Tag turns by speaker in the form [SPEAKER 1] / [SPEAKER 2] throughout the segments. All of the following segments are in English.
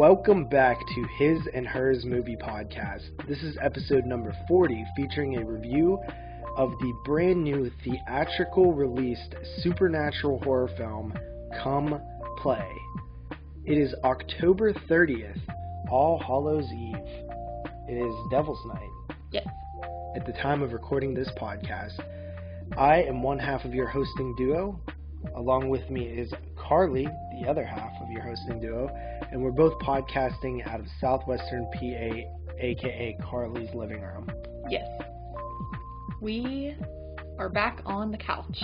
[SPEAKER 1] Welcome back to His and Hers Movie Podcast. This is episode number 40, featuring a review of the brand new theatrical released supernatural horror film, Come Play. It is October 30th, All Hallows Eve. It is Devil's Night.
[SPEAKER 2] Yes.
[SPEAKER 1] At the time of recording this podcast, I am one half of your hosting duo. Along with me is Carly, the other half of your hosting duo, and we're both podcasting out of southwestern PA, aka Carly's living room.
[SPEAKER 2] Yes. We are back on the couch.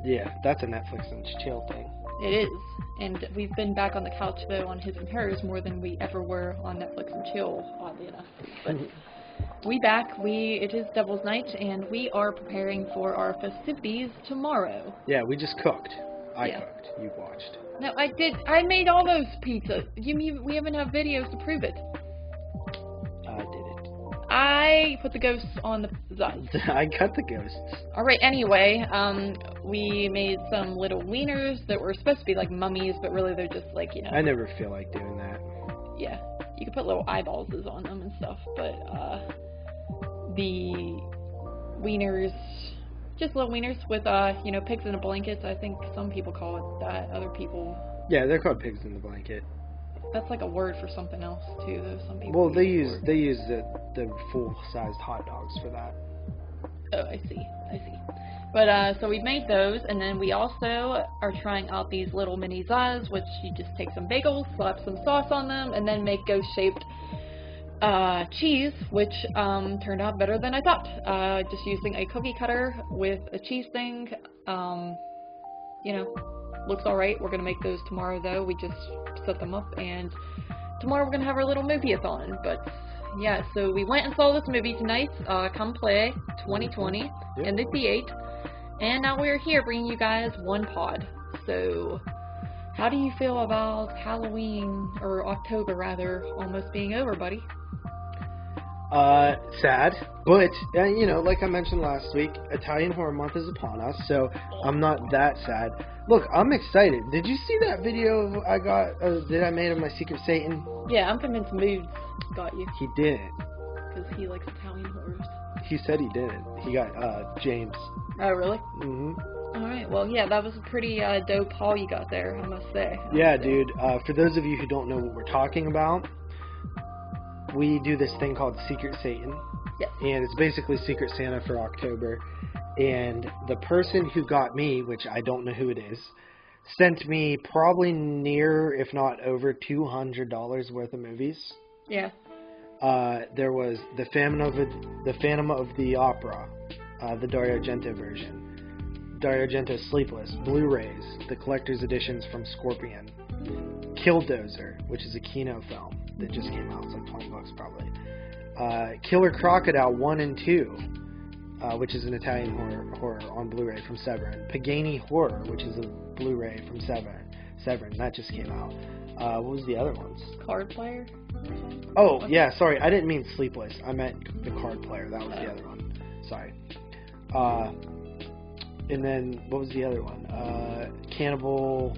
[SPEAKER 1] Yeah, that's a Netflix and chill thing.
[SPEAKER 2] It is. And we've been back on the couch, though, on His and Hers more than we ever were on Netflix and chill, oddly enough. But we back. It is Devil's Night, and we are preparing for our festivities tomorrow.
[SPEAKER 1] Yeah, we just cooked. I cooked. You watched.
[SPEAKER 2] No, I did. I made all those pizzas. We haven't had videos to prove it.
[SPEAKER 1] I did it.
[SPEAKER 2] I put the ghosts on the pizzas.
[SPEAKER 1] I cut the ghosts.
[SPEAKER 2] Alright, anyway, we made some little wieners that were supposed to be like mummies, but really they're just like, you know.
[SPEAKER 1] I never feel like doing that.
[SPEAKER 2] Yeah, you can put little eyeballs on them and stuff, but, the wieners, just little wieners with, pigs in a blanket. I think some people call it that, other people...
[SPEAKER 1] Yeah, they're called pigs in the blanket.
[SPEAKER 2] That's like a word for something else, too, though. Some people...
[SPEAKER 1] Well, they use the full-sized hot dogs for that.
[SPEAKER 2] Oh, I see. But, so we made those, and then we also are trying out these little mini zaz, which you just take some bagels, slap some sauce on them, and then make ghost-shaped cheese, which turned out better than I thought. Just using a cookie cutter with a cheese thing, looks alright. We're gonna make those tomorrow, though. We just set them up, and tomorrow we're gonna have our little movie-a-thon. But yeah, so we went and saw this movie tonight, Come Play 2020 in the theater, and now we're here bringing you guys one pod. So how do you feel about Halloween, or October rather, almost being over, buddy?
[SPEAKER 1] Sad, but, like I mentioned last week, Italian Horror Month is upon us, so I'm not that sad. Look, I'm excited. Did you see that video that I made of my Secret Satan?
[SPEAKER 2] Yeah, I'm convinced Moods got you.
[SPEAKER 1] He didn't.
[SPEAKER 2] Because he likes Italian horrors.
[SPEAKER 1] He said he didn't. He got, James.
[SPEAKER 2] Oh, really?
[SPEAKER 1] Mm-hmm.
[SPEAKER 2] Alright, well, yeah, that was a pretty, dope haul you got there, I must say.
[SPEAKER 1] Yeah, dude, for those of you who don't know what we're talking about, we do this thing called Secret Satan.
[SPEAKER 2] Yes.
[SPEAKER 1] And it's basically Secret Santa for October. And the person who got me, which I don't know who it is, sent me probably near, if not over, $200 worth of movies.
[SPEAKER 2] Yeah.
[SPEAKER 1] There was the Phantom of the Opera, the Dario Argento version. Dario Argento's Sleepless, Blu-rays, the collector's editions from Scorpion. Killdozer, which is a Kino film that just came out. It's like $20 probably. Killer Crocodile 1 and 2, which is an Italian horror on Blu-ray from Severin. Pagani Horror, which is a Blu-ray from Severin. That just came out. What was the other ones?
[SPEAKER 2] Card Player?
[SPEAKER 1] Oh, yeah, sorry. I didn't mean Sleepless. I meant the Card Player. That was the other one. Sorry. And then, what was the other one? Cannibal...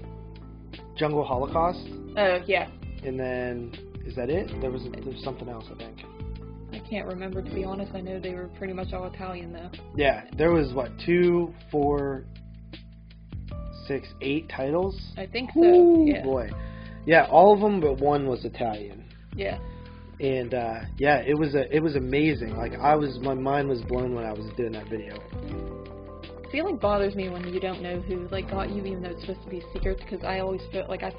[SPEAKER 1] Jungle Holocaust.
[SPEAKER 2] Oh, yeah.
[SPEAKER 1] And then, is that it? There's something else, I think.
[SPEAKER 2] I can't remember, to be honest. I know they were pretty much all Italian, though.
[SPEAKER 1] Yeah, there was, 2, 4, 6, 8 titles?
[SPEAKER 2] I think so, yeah.
[SPEAKER 1] Boy. Yeah, all of them but one was Italian.
[SPEAKER 2] Yeah.
[SPEAKER 1] And, it was amazing. Like, my mind was blown when I was doing that video.
[SPEAKER 2] Feeling bothers me when you don't know who got you, even though it's supposed to be secret, because I always feel like I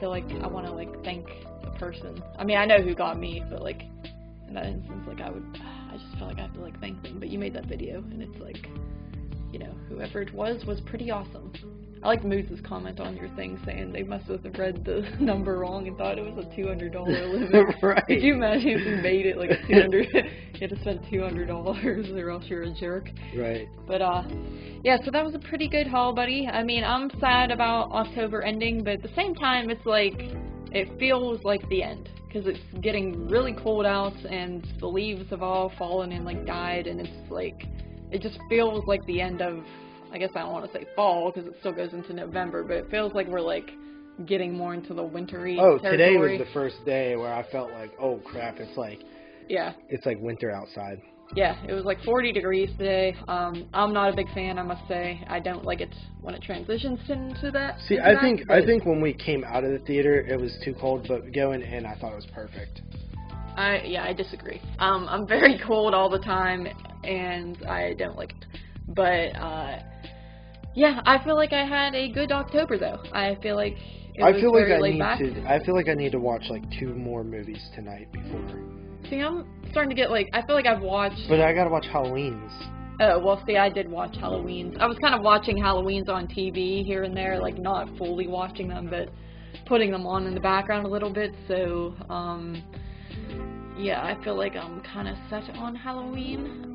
[SPEAKER 2] want to thank the person. I mean, I know who got me, but in that instance, I just feel like I have to thank them. But you made that video, and it's whoever it was pretty awesome. I like Moose's comment on your thing saying they must have read the number wrong and thought it was a $200 limit.
[SPEAKER 1] Right.
[SPEAKER 2] Could you imagine if we made it $200? You had to spend $200 or else you're a jerk.
[SPEAKER 1] Right.
[SPEAKER 2] But yeah, so that was a pretty good haul, buddy. I mean, I'm sad about October ending, but at the same time, it's it feels like the end. Because it's getting really cold out and the leaves have all fallen and died, and it's it just feels like the end of, I guess I don't want to say fall because it still goes into November, but it feels like we're getting more into the wintry
[SPEAKER 1] territory. Today was the first day where I felt like, oh crap, it's like winter outside.
[SPEAKER 2] Yeah, it was like 40 degrees today. I'm not a big fan, I must say. I don't like it when it transitions into that.
[SPEAKER 1] See, I think when we came out of the theater, it was too cold, but going in, I thought it was perfect.
[SPEAKER 2] I disagree. I'm very cold all the time, and I don't like it. But, yeah, I feel like I had a good October, though. I feel like it was very laid back.
[SPEAKER 1] I feel like I need to watch, like, 2 more movies tonight before.
[SPEAKER 2] See, I'm starting to get, like, I feel like I've watched...
[SPEAKER 1] But I gotta watch Halloween's.
[SPEAKER 2] Oh, well, see, I did watch Halloween's. I was kind of watching Halloween's on TV here and there, like, not fully watching them, but putting them on in the background a little bit, so, yeah, I feel like I'm kind of set on Halloween.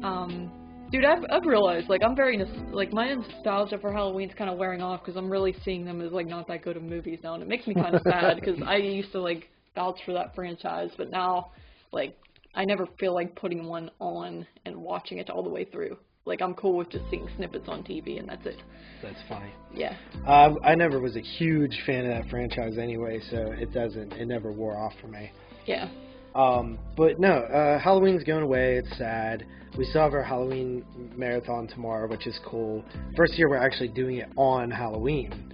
[SPEAKER 2] Dude, I've realized, like, I'm very, like, my nostalgia for Halloween's kind of wearing off, because I'm really seeing them as, like, not that good of movies now, and it makes me kind of sad, because I used to, like, vouch for that franchise, but now, like, I never feel like putting one on and watching it all the way through. Like, I'm cool with just seeing snippets on TV, and that's it. That's
[SPEAKER 1] funny.
[SPEAKER 2] Yeah.
[SPEAKER 1] I never was a huge fan of that franchise anyway, so it never wore off for me.
[SPEAKER 2] Yeah.
[SPEAKER 1] But no, Halloween's going away. It's sad. We still have our Halloween marathon tomorrow, which is cool. First year we're actually doing it on Halloween.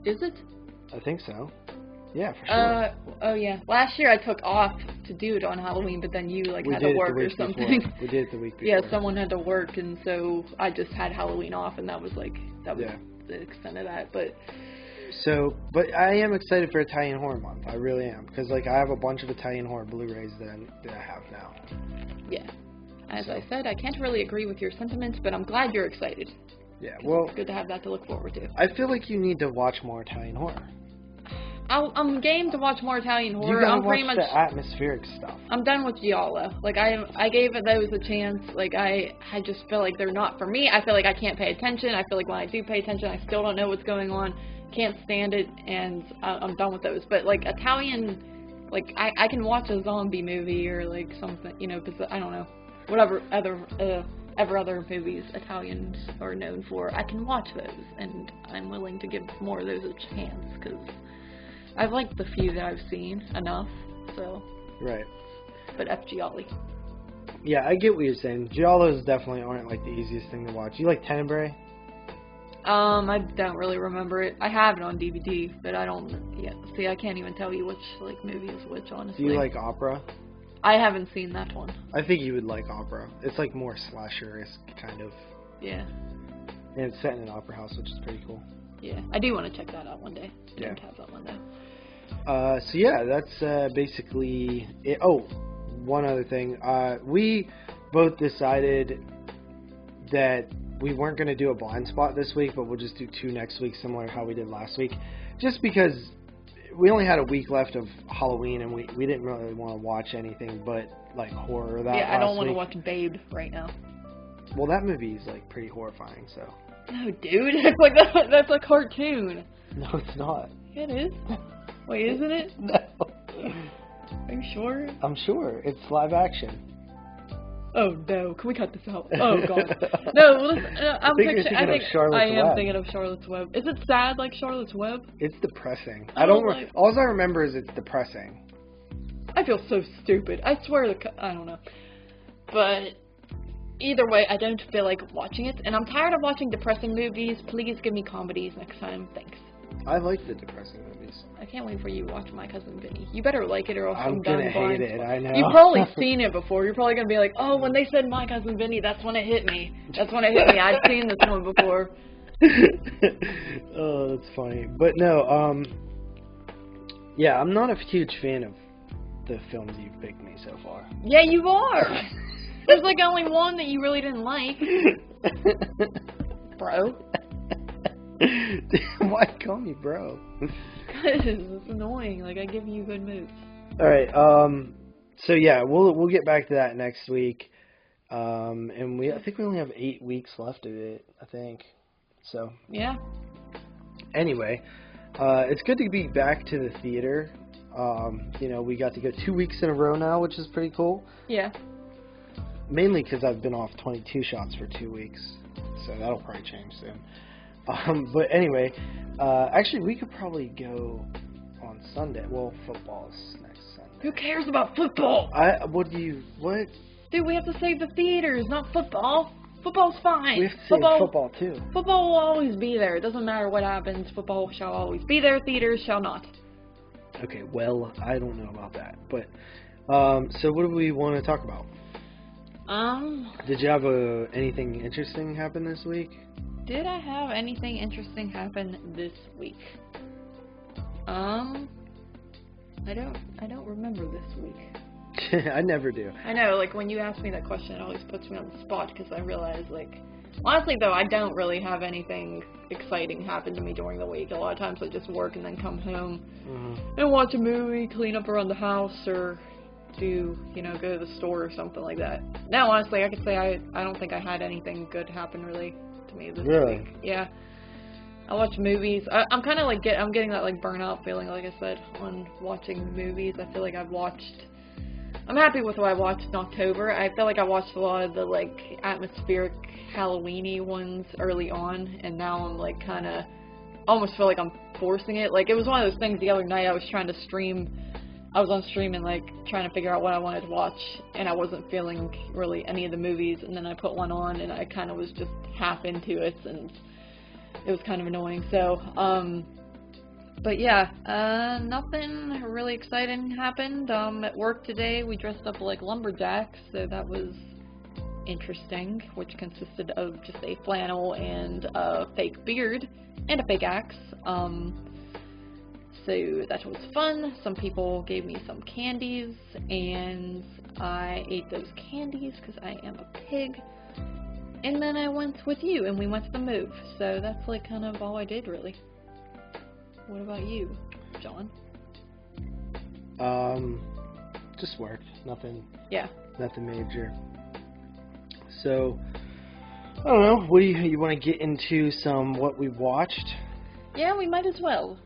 [SPEAKER 2] Is it?
[SPEAKER 1] I think so. Yeah, for sure.
[SPEAKER 2] Oh yeah. Last year I took off to do it on Halloween, but then you, like, had to work or something.
[SPEAKER 1] We did it the week before.
[SPEAKER 2] Yeah, someone had to work, and so I just had Halloween off, and that was, like, the extent of that, but...
[SPEAKER 1] So, but I am excited for Italian Horror Month. I really am, because, like, I have a bunch of Italian Horror Blu-rays that I have now.
[SPEAKER 2] Yeah. As I said, I can't really agree with your sentiments, but I'm glad you're excited.
[SPEAKER 1] Yeah, well...
[SPEAKER 2] It's good to have that to look forward to.
[SPEAKER 1] I feel like you need to watch more Italian horror.
[SPEAKER 2] I'm game to watch more Italian horror.
[SPEAKER 1] You gotta
[SPEAKER 2] I'm pretty
[SPEAKER 1] watch
[SPEAKER 2] much
[SPEAKER 1] the atmospheric stuff.
[SPEAKER 2] I'm done with Giallo. Like, I gave those a chance. Like, I just feel like they're not for me. I feel like I can't pay attention. I feel like when I do pay attention, I still don't know what's going on. Can't stand it, and I'm done with those. But, like, Italian, like, I can watch a zombie movie or, like, something, you know, because, I don't know, whatever other movies Italians are known for, I can watch those, and I'm willing to give more of those a chance, because I've liked the few that I've seen enough, so.
[SPEAKER 1] Right.
[SPEAKER 2] But F. Gialli.
[SPEAKER 1] Yeah, I get what you're saying. Giallos definitely aren't, like, the easiest thing to watch. You like Tenebrae?
[SPEAKER 2] I don't really remember it. I have it on DVD, but I don't, see, I can't even tell you which, like, movie is which, honestly.
[SPEAKER 1] Do you like Opera?
[SPEAKER 2] I haven't seen that one.
[SPEAKER 1] I think you would like Opera. It's, like, more slasher-esque, kind of.
[SPEAKER 2] Yeah.
[SPEAKER 1] And it's set in an opera house, which is pretty cool.
[SPEAKER 2] Yeah, I do want to check that out one day. I
[SPEAKER 1] yeah.
[SPEAKER 2] don't have that one,
[SPEAKER 1] though. So, yeah, that's basically it. Oh, one other thing. We both decided that we weren't going to do a blind spot this week, but we'll just do 2 next week, similar to how we did last week. Just because we only had a week left of Halloween, and we didn't really want to watch anything but, like, horror that
[SPEAKER 2] Yeah, I don't
[SPEAKER 1] want
[SPEAKER 2] to watch Babe right now.
[SPEAKER 1] Well, that movie is, like, pretty horrifying, so.
[SPEAKER 2] No, dude. It's like that's a cartoon.
[SPEAKER 1] No, it's not.
[SPEAKER 2] Yeah, it is. Wait, isn't it?
[SPEAKER 1] No.
[SPEAKER 2] Are you sure?
[SPEAKER 1] I'm sure. It's live action.
[SPEAKER 2] Oh no! Can we cut this out? Oh god! No, listen, I am thinking of Charlotte's Web. Is it sad like Charlotte's Web?
[SPEAKER 1] It's depressing. All I remember is it's depressing.
[SPEAKER 2] I feel so stupid. I swear I don't know. But either way, I don't feel like watching it, and I'm tired of watching depressing movies. Please give me comedies next time. Thanks.
[SPEAKER 1] I like the depressing movies.
[SPEAKER 2] I can't wait for you to watch My Cousin Vinny. You better like it or else
[SPEAKER 1] I'm gonna hate it, I know.
[SPEAKER 2] You've probably seen it before. You're probably gonna be like, oh, when they said My Cousin Vinny, that's when it hit me. That's when it hit me. I'd seen this one before.
[SPEAKER 1] Oh, that's funny. But no, yeah, I'm not a huge fan of the films you've picked me so far.
[SPEAKER 2] Yeah, you are. There's like only one that you really didn't like. Bro.
[SPEAKER 1] Why call me bro?
[SPEAKER 2] Because it's annoying. Like, I give you good moves.
[SPEAKER 1] Alright, so yeah, we'll get back to that next week. And I think we only have 8 weeks left of it, I think. So.
[SPEAKER 2] Yeah.
[SPEAKER 1] Anyway, it's good to be back to the theater. You know, we got to go 2 weeks in a row now, which is pretty cool.
[SPEAKER 2] Yeah.
[SPEAKER 1] Mainly because I've been off 22 shots for 2 weeks. So that'll probably change soon. But anyway, actually, we could probably go on Sunday. Well, football's next Sunday.
[SPEAKER 2] Who cares about football?
[SPEAKER 1] What?
[SPEAKER 2] Dude, we have to save the theaters, not football. Football's fine.
[SPEAKER 1] We have to save football too.
[SPEAKER 2] Football will always be there. It doesn't matter what happens. Football shall always be there. Theaters shall not.
[SPEAKER 1] Okay, well, I don't know about that. But, so what do we want to talk about? Did you have anything interesting happen this week?
[SPEAKER 2] Did I have anything interesting happen this week? I don't remember this week.
[SPEAKER 1] I never do.
[SPEAKER 2] I know, like, when you ask me that question, it always puts me on the spot, because I realize, like, honestly, though, I don't really have anything exciting happen to me during the week. A lot of times I just work and then come home and watch a movie, clean up around the house, or go to the store or something like that. No, honestly, I could say I don't think I had anything good happen, really, to me this week. Yeah. I watch movies. I'm kind of like, I'm getting that, like, burnout feeling, like I said, on watching movies. I feel like I'm happy with what I watched in October. I feel like I watched a lot of the, like, atmospheric Halloween-y ones early on, and now I'm, like, kind of, almost feel like I'm forcing it. Like, it was one of those things the other night I was trying to stream. I was on stream and, like, trying to figure out what I wanted to watch, and I wasn't feeling really any of the movies, and then I put one on, and I kind of was just half into it, and it was kind of annoying. So, but yeah, nothing really exciting happened. At work today, we dressed up like lumberjacks, so that was interesting, which consisted of just a flannel and a fake beard and a fake axe. So that was fun. Some people gave me some candies, and I ate those candies because I am a pig. And then I went with you, and we went to the move. So that's, like, kind of all I did, really. What about you, John?
[SPEAKER 1] Just work. Nothing.
[SPEAKER 2] Yeah.
[SPEAKER 1] Nothing major. So, I don't know. What do you want to get into what we watched?
[SPEAKER 2] Yeah, we might as well.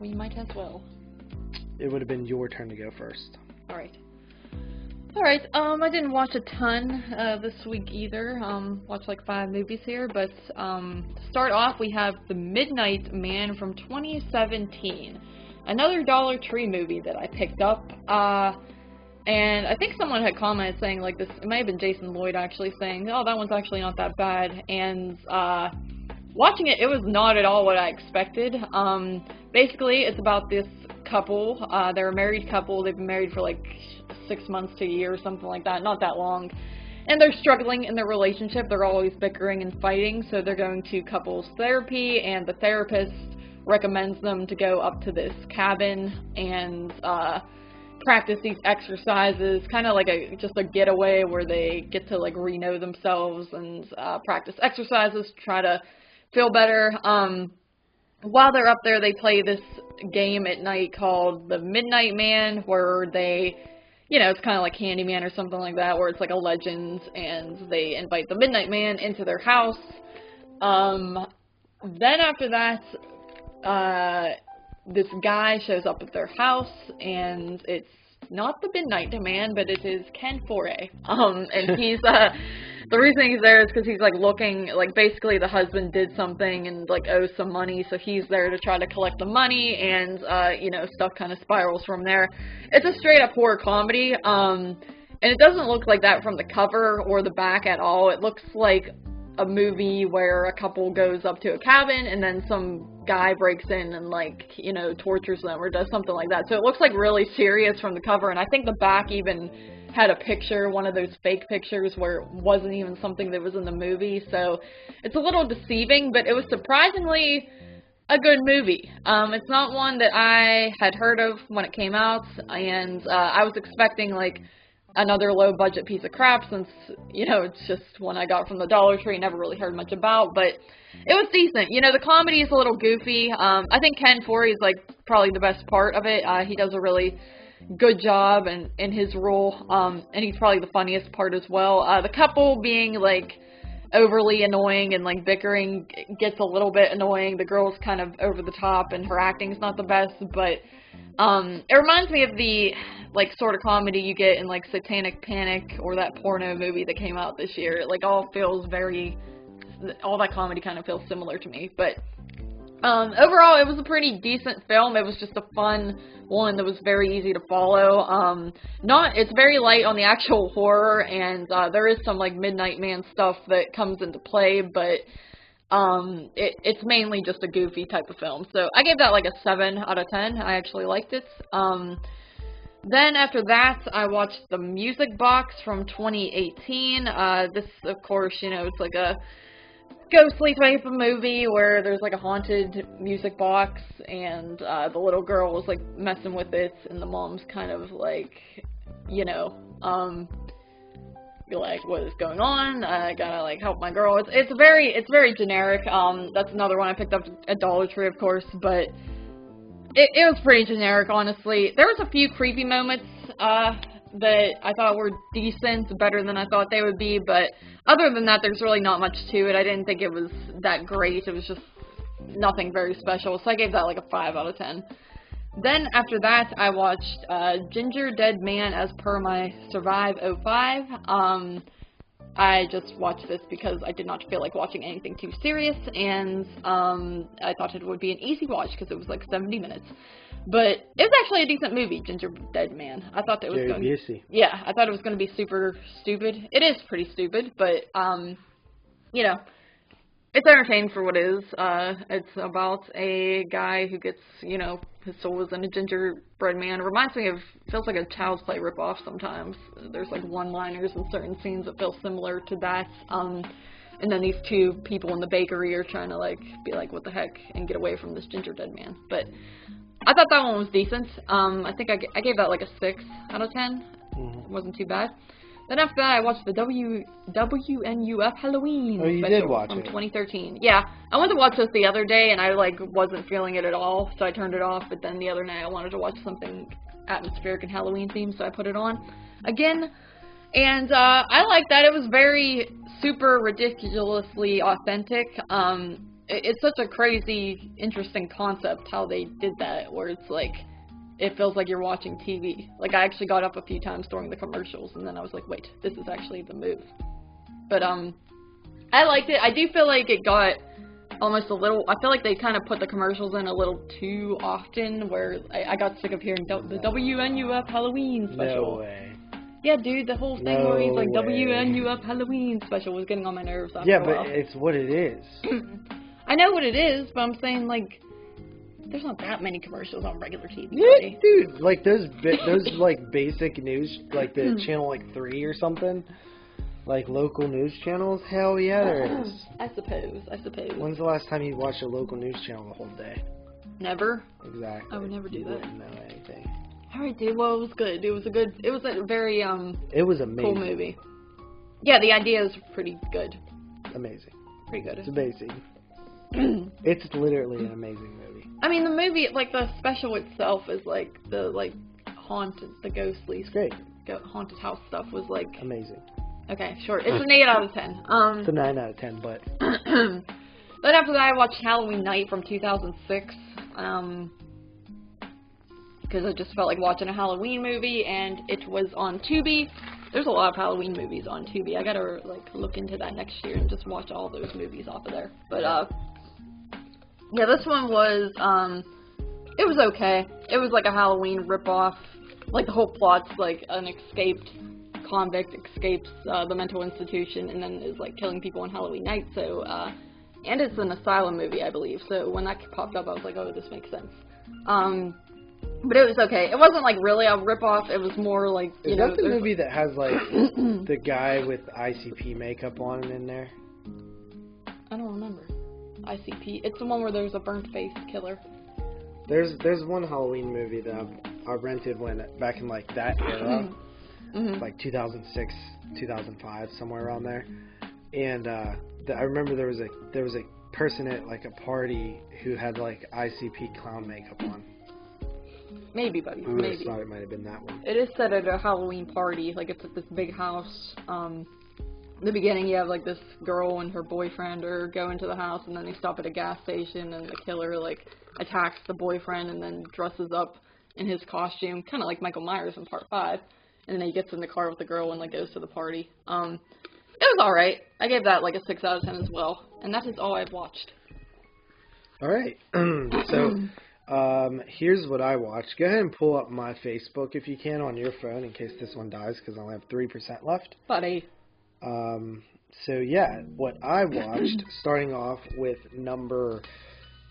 [SPEAKER 1] It would have been your turn to go first.
[SPEAKER 2] Alright. Alright, I didn't watch a ton this week either. Watched like 5 movies here, but to start off, we have The Midnight Man from 2017. Another Dollar Tree movie that I picked up. And I think someone had commented saying, like, this, it might have been Jason Lloyd actually saying, oh, that one's actually not that bad. And watching it, it was not at all what I expected. Basically, it's about this couple. They're a married couple. They've been married for like 6 months to a year or something like that. Not that long. And they're struggling in their relationship. They're always bickering and fighting. So they're going to couples therapy, and the therapist recommends them to go up to this cabin and practice these exercises, kind of like just a getaway where they get to like re-know themselves and practice exercises, try to feel better. While they're up there, they play this game at night called The Midnight Man, where they, it's kind of like Handyman or something like that, where it's like a legend, and they invite the Midnight Man into their house. Then after that, this guy shows up at their house, and it's not the Midnight Man, but it is Ken Foray. And he's, the reason he's there is because he's, like, looking, like, basically the husband did something and, like, owes some money, so he's there to try to collect the money, and, stuff kind of spirals from there. It's a straight-up horror comedy, and it doesn't look like that from the cover or the back at all. It looks like a movie where a couple goes up to a cabin, and then some guy breaks in and, like, tortures them or does something like that. So it looks, like, really serious from the cover, and I think the back even had a picture, one of those fake pictures where it wasn't even something that was in the movie. So it's a little deceiving, but it was surprisingly a good movie. It's not one that I had heard of when it came out, and I was expecting, like, another low-budget piece of crap, since, it's just one I got from the Dollar Tree, never really heard much about, but it was decent. The comedy is a little goofy. I think Ken Foree is, like, probably the best part of it. He does a really good job in his role, and he's probably the funniest part as well. The couple being, like, overly annoying and, like, bickering gets a little bit annoying. The girl's kind of over the top, and her acting's not the best, but it reminds me of the, like, sort of comedy you get in, like, Satanic Panic or that porno movie that came out this year. It, like, all that comedy kind of feels similar to me, but Overall, it was a pretty decent film. It was just a fun one that was very easy to follow. It's very light on the actual horror, and there is some like Midnight Man stuff that comes into play, but it's mainly just a goofy type of film. So I gave that like a 7 out of 10. I actually liked it. Then after that, I watched The Music Box from 2018. This, of course, you know, it's like a ghostly type of movie where there's like a haunted music box, and the little girl was like messing with it, and the mom's kind of like, you know, like, what is going on? I gotta like help my girl. It's very generic. That's another one I picked up at Dollar Tree, of course, but it was pretty generic, honestly. There was a few creepy moments that I thought were decent, better than I thought they would be, but other than that, there's really not much to it. I didn't think it was that great. It was just nothing very special, so I gave that like a 5 out of 10. Then after that, I watched Gingerdead Man as per my Survive 05. I just watched this because I did not feel like watching anything too serious, and I thought it would be an easy watch because it was like 70 minutes. But it was actually a decent movie, Gingerdead Man. I thought that it was going to be... Yeah, I thought it was going to be super stupid. It is pretty stupid, but, you know, it's entertaining for what it is. It's about a guy who gets, you know, his soul is in a gingerbread man. It reminds me of, feels like a Child's Play ripoff sometimes. There's like one-liners in certain scenes that feel similar to that. And then these two people in the bakery are trying to like, be like, what the heck, and get away from this gingerdead man. But I thought that one was decent. I think I gave that like a 6 out of 10. It wasn't too bad. Then after that, I watched the WNUF Halloween special from 2013. Yeah, I went to watch this the other day, and I like wasn't feeling it at all, so I turned it off. But then the other night, I wanted to watch something atmospheric and Halloween themed, so I put it on again. And I liked that. It was very super ridiculously authentic. It's such a crazy, interesting concept how they did that, where it's like, it feels like you're watching TV. Like, I actually got up a few times during the commercials, and then I was like, wait, this is actually the move. But, I liked it. I do feel like it got almost a little, I feel like they kind of put the commercials in a little too often, where I got sick of hearing the WNUF Halloween special.
[SPEAKER 1] No way.
[SPEAKER 2] Yeah, dude, the whole thing where he's like, WNUF Halloween special was getting on my nerves after a while.
[SPEAKER 1] Yeah, but it's what it is.
[SPEAKER 2] I know what it is, but I'm saying, like, there's not that many commercials on regular TV.
[SPEAKER 1] Yeah, dude, like those like basic news, like the channel like 3 or something, like local news channels. Hell yeah, there is.
[SPEAKER 2] I suppose.
[SPEAKER 1] When's the last time you watched a local news channel the whole day?
[SPEAKER 2] Never.
[SPEAKER 1] Exactly.
[SPEAKER 2] I would never do that.
[SPEAKER 1] Wouldn't know anything.
[SPEAKER 2] All right, dude. Well, it was good. It was a very
[SPEAKER 1] It was amazing.
[SPEAKER 2] cool movie. Yeah, the idea is pretty good.
[SPEAKER 1] Amazing.
[SPEAKER 2] Pretty good.
[SPEAKER 1] It's amazing. It's literally an amazing movie.
[SPEAKER 2] I mean, the movie, like, the special itself is, like, the, like, the ghostly, haunted house stuff was, like...
[SPEAKER 1] Amazing.
[SPEAKER 2] Okay, sure. It's an 8 out of 10.
[SPEAKER 1] It's a 9 out of 10, but...
[SPEAKER 2] Then after that, I watched Halloween Night from 2006, because I just felt like watching a Halloween movie, and it was on Tubi. There's a lot of Halloween movies on Tubi. I gotta, like, look into that next year and just watch all those movies off of there. But, yeah, this one was, it was okay. It was like a Halloween ripoff. Like, the whole plot's like an escaped convict escapes the mental institution and then is, like, killing people on Halloween night. So, and it's an asylum movie, I believe. So when that popped up, I was like, oh, this makes sense. But it was okay. It wasn't, like, really a ripoff. It was more like, you know...
[SPEAKER 1] Is that the movie that has, like, the guy with ICP makeup on in there?
[SPEAKER 2] I don't remember. ICP. It's the one where there's a burnt-faced killer.
[SPEAKER 1] There's one Halloween movie that I rented back in, like, that era. Like, 2006, 2005, somewhere around there. And I remember there was a person at, like, a party who had, like, ICP clown makeup on.
[SPEAKER 2] Maybe, buddy.
[SPEAKER 1] I
[SPEAKER 2] Maybe.
[SPEAKER 1] thought it might have been that one.
[SPEAKER 2] It is set at a Halloween party. Like, it's at this big house. In the beginning, you have, like, this girl and her boyfriend are going to the house, and then they stop at a gas station, and the killer, like, attacks the boyfriend and then dresses up in his costume, kind of like Michael Myers in Part 5. And then he gets in the car with the girl and, like, goes to the party. It was alright. I gave that, like, a 6 out of 10 as well. And that is all I've watched.
[SPEAKER 1] All right. So here's what I watched. Go ahead and pull up my Facebook if you can on your phone in case this one dies because I only have 3% left.
[SPEAKER 2] Buddy.
[SPEAKER 1] So yeah, what I watched, starting off with my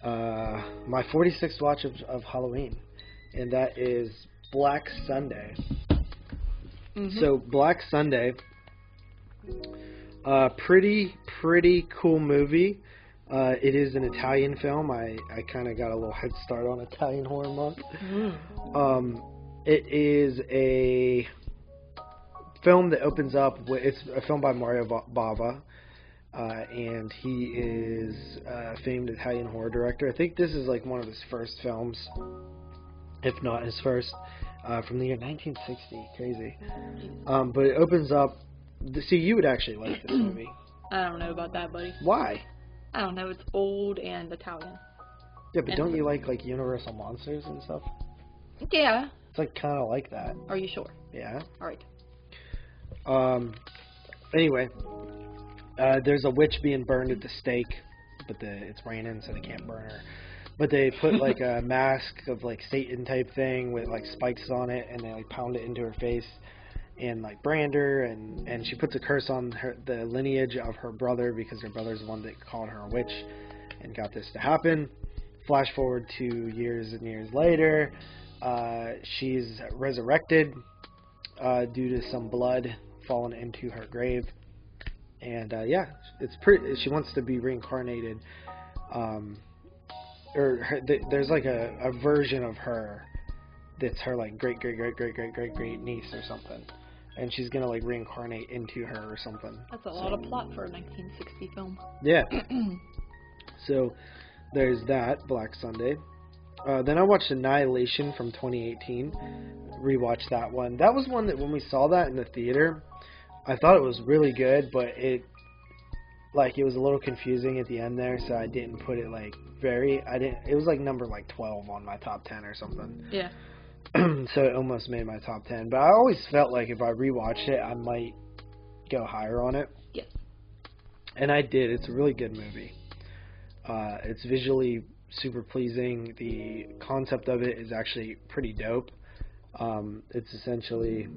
[SPEAKER 1] 46th watch of Halloween, and that is Black Sunday.
[SPEAKER 2] Mm-hmm.
[SPEAKER 1] So Black Sunday, pretty cool movie. It is an Italian film. I kind of got a little head start on Italian horror month. It is a film that opens up with, it's a film by Mario Bava, and he is a famed Italian horror director. I think this is like one of his first films, if not his first, from the year 1960. Crazy. But it opens up. See, you would actually like this movie.
[SPEAKER 2] I don't know about that, buddy.
[SPEAKER 1] Why?
[SPEAKER 2] I don't know. It's old and Italian.
[SPEAKER 1] Yeah, but don't you like Universal Monsters and stuff?
[SPEAKER 2] Yeah.
[SPEAKER 1] It's like kind of like that.
[SPEAKER 2] Are you sure?
[SPEAKER 1] Yeah.
[SPEAKER 2] All right.
[SPEAKER 1] Anyway, there's a witch being burned at the stake, but it's raining, so they can't burn her. But they put like a mask of like Satan type thing with like spikes on it, and they like pound it into her face and like brand her, and she puts a curse on the lineage of her brother because her brother's the one that called her a witch and got this to happen. Flash forward to years and years later, she's resurrected due to some blood falling into her grave, and yeah, it's pretty. She wants to be reincarnated, there's like a version of her that's her like great niece or something, and she's gonna like reincarnate into her or something.
[SPEAKER 2] That's a lot of plot for a 1960 film.
[SPEAKER 1] Yeah. So there's that, Black Sunday. Then I watched Annihilation from 2018. Rewatched that one. That was one that when we saw that in the theater, I thought it was really good, but it was a little confusing at the end there, so I didn't put it it was like number 12 on my top 10 or something.
[SPEAKER 2] Yeah.
[SPEAKER 1] So it almost made my top 10, but I always felt like if I rewatched it, I might go higher on it.
[SPEAKER 2] Yes. And
[SPEAKER 1] I did. It's a really good movie. It's visually super pleasing. The concept of it is actually pretty dope. It's essentially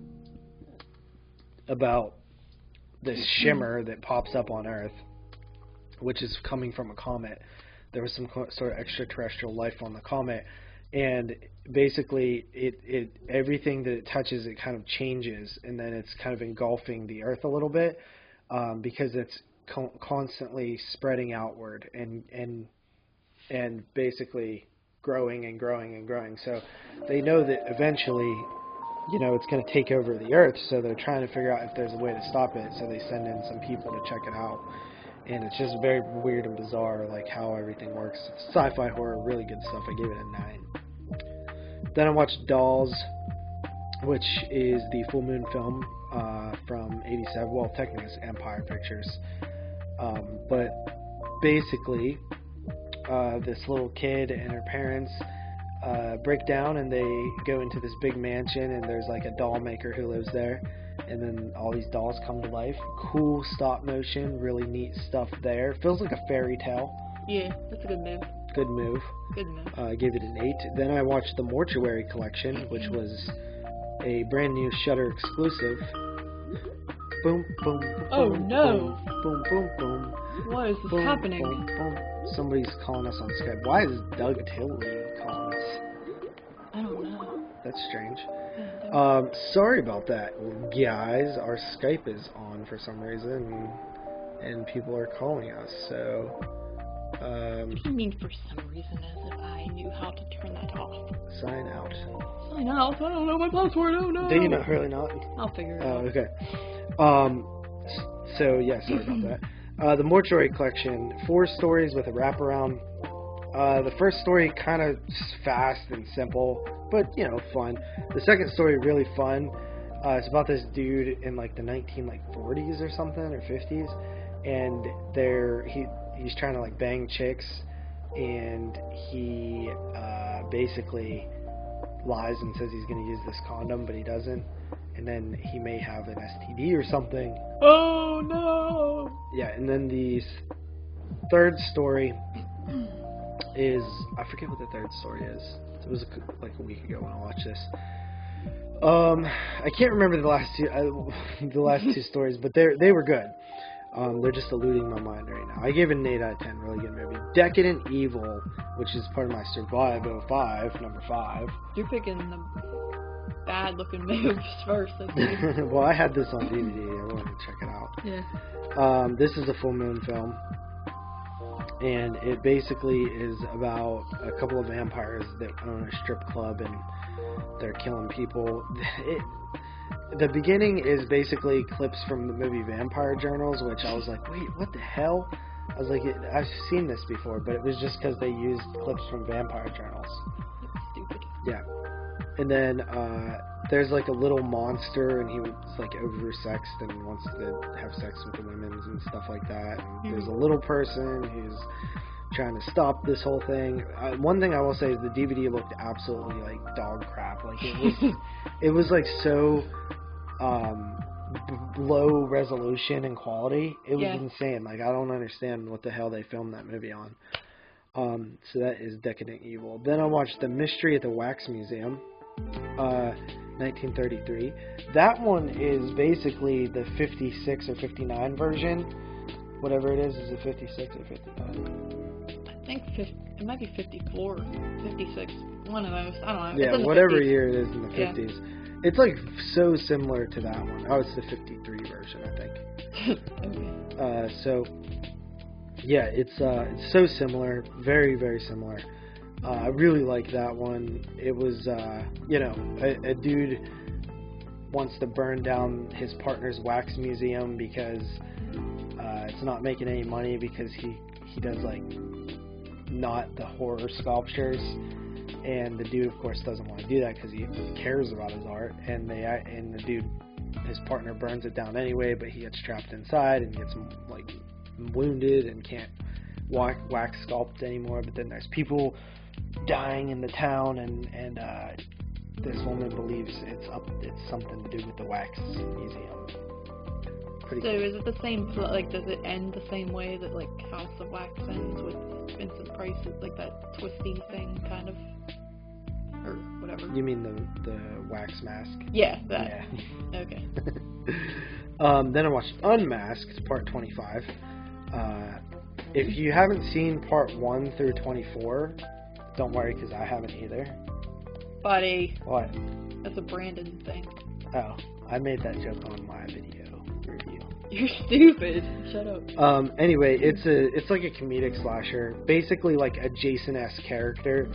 [SPEAKER 1] about this shimmer that pops up on Earth, which is coming from a comet. There was some sort of extraterrestrial life on the comet, and basically it everything that it touches, it kind of changes, and then it's kind of engulfing the Earth a little bit, because it's constantly spreading outward and basically growing and growing and growing. So they know that eventually, it's going to take over the Earth, so they're trying to figure out if there's a way to stop it, so they send in some people to check it out. And it's just very weird and bizarre, like how everything works. It's sci-fi horror, really good stuff. I gave it a 9. Then I watched Dolls, which is the Full Moon film from 87. Well, technically it's Empire Pictures. But basically, this little kid and her parents break down, and they go into this big mansion, and there's like a doll maker who lives there, and then all these dolls come to life. Cool stop motion, really neat stuff there. Feels like a fairy tale.
[SPEAKER 2] Yeah, that's a good move.
[SPEAKER 1] Good move.
[SPEAKER 2] Good move.
[SPEAKER 1] I gave it an 8. Then I watched the Mortuary Collection, which was a brand new Shudder exclusive. Boom, boom, boom.
[SPEAKER 2] Oh no!
[SPEAKER 1] Boom, boom, boom.
[SPEAKER 2] What is this
[SPEAKER 1] boom,
[SPEAKER 2] happening?
[SPEAKER 1] Boom, boom. Somebody's calling us on Skype. Why is Doug Tilley calling us?
[SPEAKER 2] I don't know.
[SPEAKER 1] That's strange. Sorry about that, guys. Our Skype is on for some reason, and people are calling us, so...
[SPEAKER 2] What do you mean for some reason, as if I knew how to turn that off?
[SPEAKER 1] Sign out.
[SPEAKER 2] Sign out? I don't know my password, oh no!
[SPEAKER 1] Do you not really not?
[SPEAKER 2] I'll figure it
[SPEAKER 1] Oh,
[SPEAKER 2] out.
[SPEAKER 1] okay. So, yeah, sorry about that. The Mortuary Collection, 4 stories with a wraparound. The first story kind of fast and simple, but, fun. The second story, really fun. It's about this dude in, like, the 1940s or something, or 50s, and he's trying to, like, bang chicks, and he basically lies and says he's going to use this condom, but he doesn't, and then he may have an STD or something.
[SPEAKER 2] Oh, no!
[SPEAKER 1] Yeah, and then the third story is, I forget what the third story is. It was like a week ago when I watched this. I can't remember the last two stories, but they were good. They're just eluding my mind right now. I gave it an 8 out of 10. Really good movie. Decadent Evil, which is part of my Survive 05, number 5.
[SPEAKER 2] You're picking the bad-looking movies first, I think.
[SPEAKER 1] Well, I had this on DVD. I wanted to check it out.
[SPEAKER 2] Yeah.
[SPEAKER 1] This is a full moon film, and it basically is about a couple of vampires that own a strip club, and they're killing people. The beginning is basically clips from the movie Vampire Journals, which I was like, wait, what the hell? I was like, I've seen this before, but it was just because they used clips from Vampire Journals.
[SPEAKER 2] That's stupid.
[SPEAKER 1] Yeah. And then there's like a little monster, and he was like oversexed and wants to have sex with the women and stuff like that. And there's a little person who's trying to stop this whole thing. One thing I will say is the DVD looked absolutely like dog crap. Like it was like so low resolution and quality. It was insane. Like I don't understand what the hell they filmed that movie on. So that is Decadent Evil. Then I watched The Mystery at the Wax Museum, 1933. That one is basically the 56 or 59 version. Whatever it is it 56 or 59?
[SPEAKER 2] I think it might be 54, 56, one of those. I don't know.
[SPEAKER 1] Yeah,
[SPEAKER 2] it's
[SPEAKER 1] whatever
[SPEAKER 2] 50s.
[SPEAKER 1] year it is in the 50s. Yeah. It's like so similar to that one. Oh, it's the 53 version, I think.
[SPEAKER 2] Okay.
[SPEAKER 1] So yeah, it's so similar, very, very similar. I really like that one. It was, a dude wants to burn down his partner's wax museum because it's not making any money because he does like not the horror sculptures, and the dude of course doesn't want to do that because he cares about his art, and the dude, his partner, burns it down anyway, but he gets trapped inside and gets like wounded and can't wax sculpt anymore. But then there's people dying in the town, and this woman believes it's something to do with the wax museum. Pretty
[SPEAKER 2] so
[SPEAKER 1] cool.
[SPEAKER 2] Is it the same, like, does it end the same way that, like, House of Wax ends with Vincent Price, like that twisty thing, kind of? Or whatever.
[SPEAKER 1] You mean the wax mask?
[SPEAKER 2] Yeah, that.
[SPEAKER 1] Yeah.
[SPEAKER 2] Okay.
[SPEAKER 1] Then I watched Unmasked, part 25. If you haven't seen part 1 through 24, don't worry, because I haven't either.
[SPEAKER 2] Buddy.
[SPEAKER 1] What?
[SPEAKER 2] That's a Brandon thing.
[SPEAKER 1] Oh, I made that joke on my video review.
[SPEAKER 2] You're stupid. Shut up.
[SPEAKER 1] Anyway, it's like a comedic slasher. Basically, like a Jason-esque character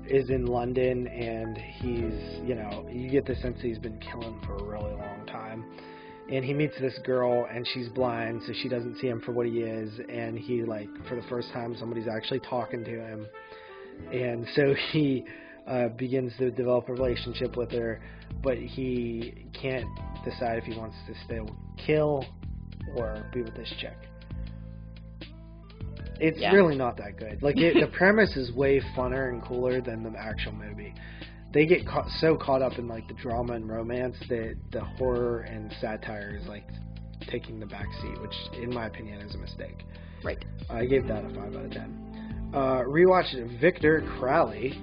[SPEAKER 1] is in London, and he's, you get the sense he's been killing for a really long time. And he meets this girl, and she's blind, so she doesn't see him for what he is. And he, like, for the first time, somebody's actually talking to him. And so he begins to develop a relationship with her, but he can't decide if he wants to still kill or be with this chick. It's really not that good. Like, the premise is way funner and cooler than the actual movie. They get so caught up in, like, the drama and romance that the horror and satire is, like, taking the back seat, which, in my opinion, is a mistake.
[SPEAKER 2] Right.
[SPEAKER 1] I gave that a 5 out of 10. Rewatched Victor Crowley.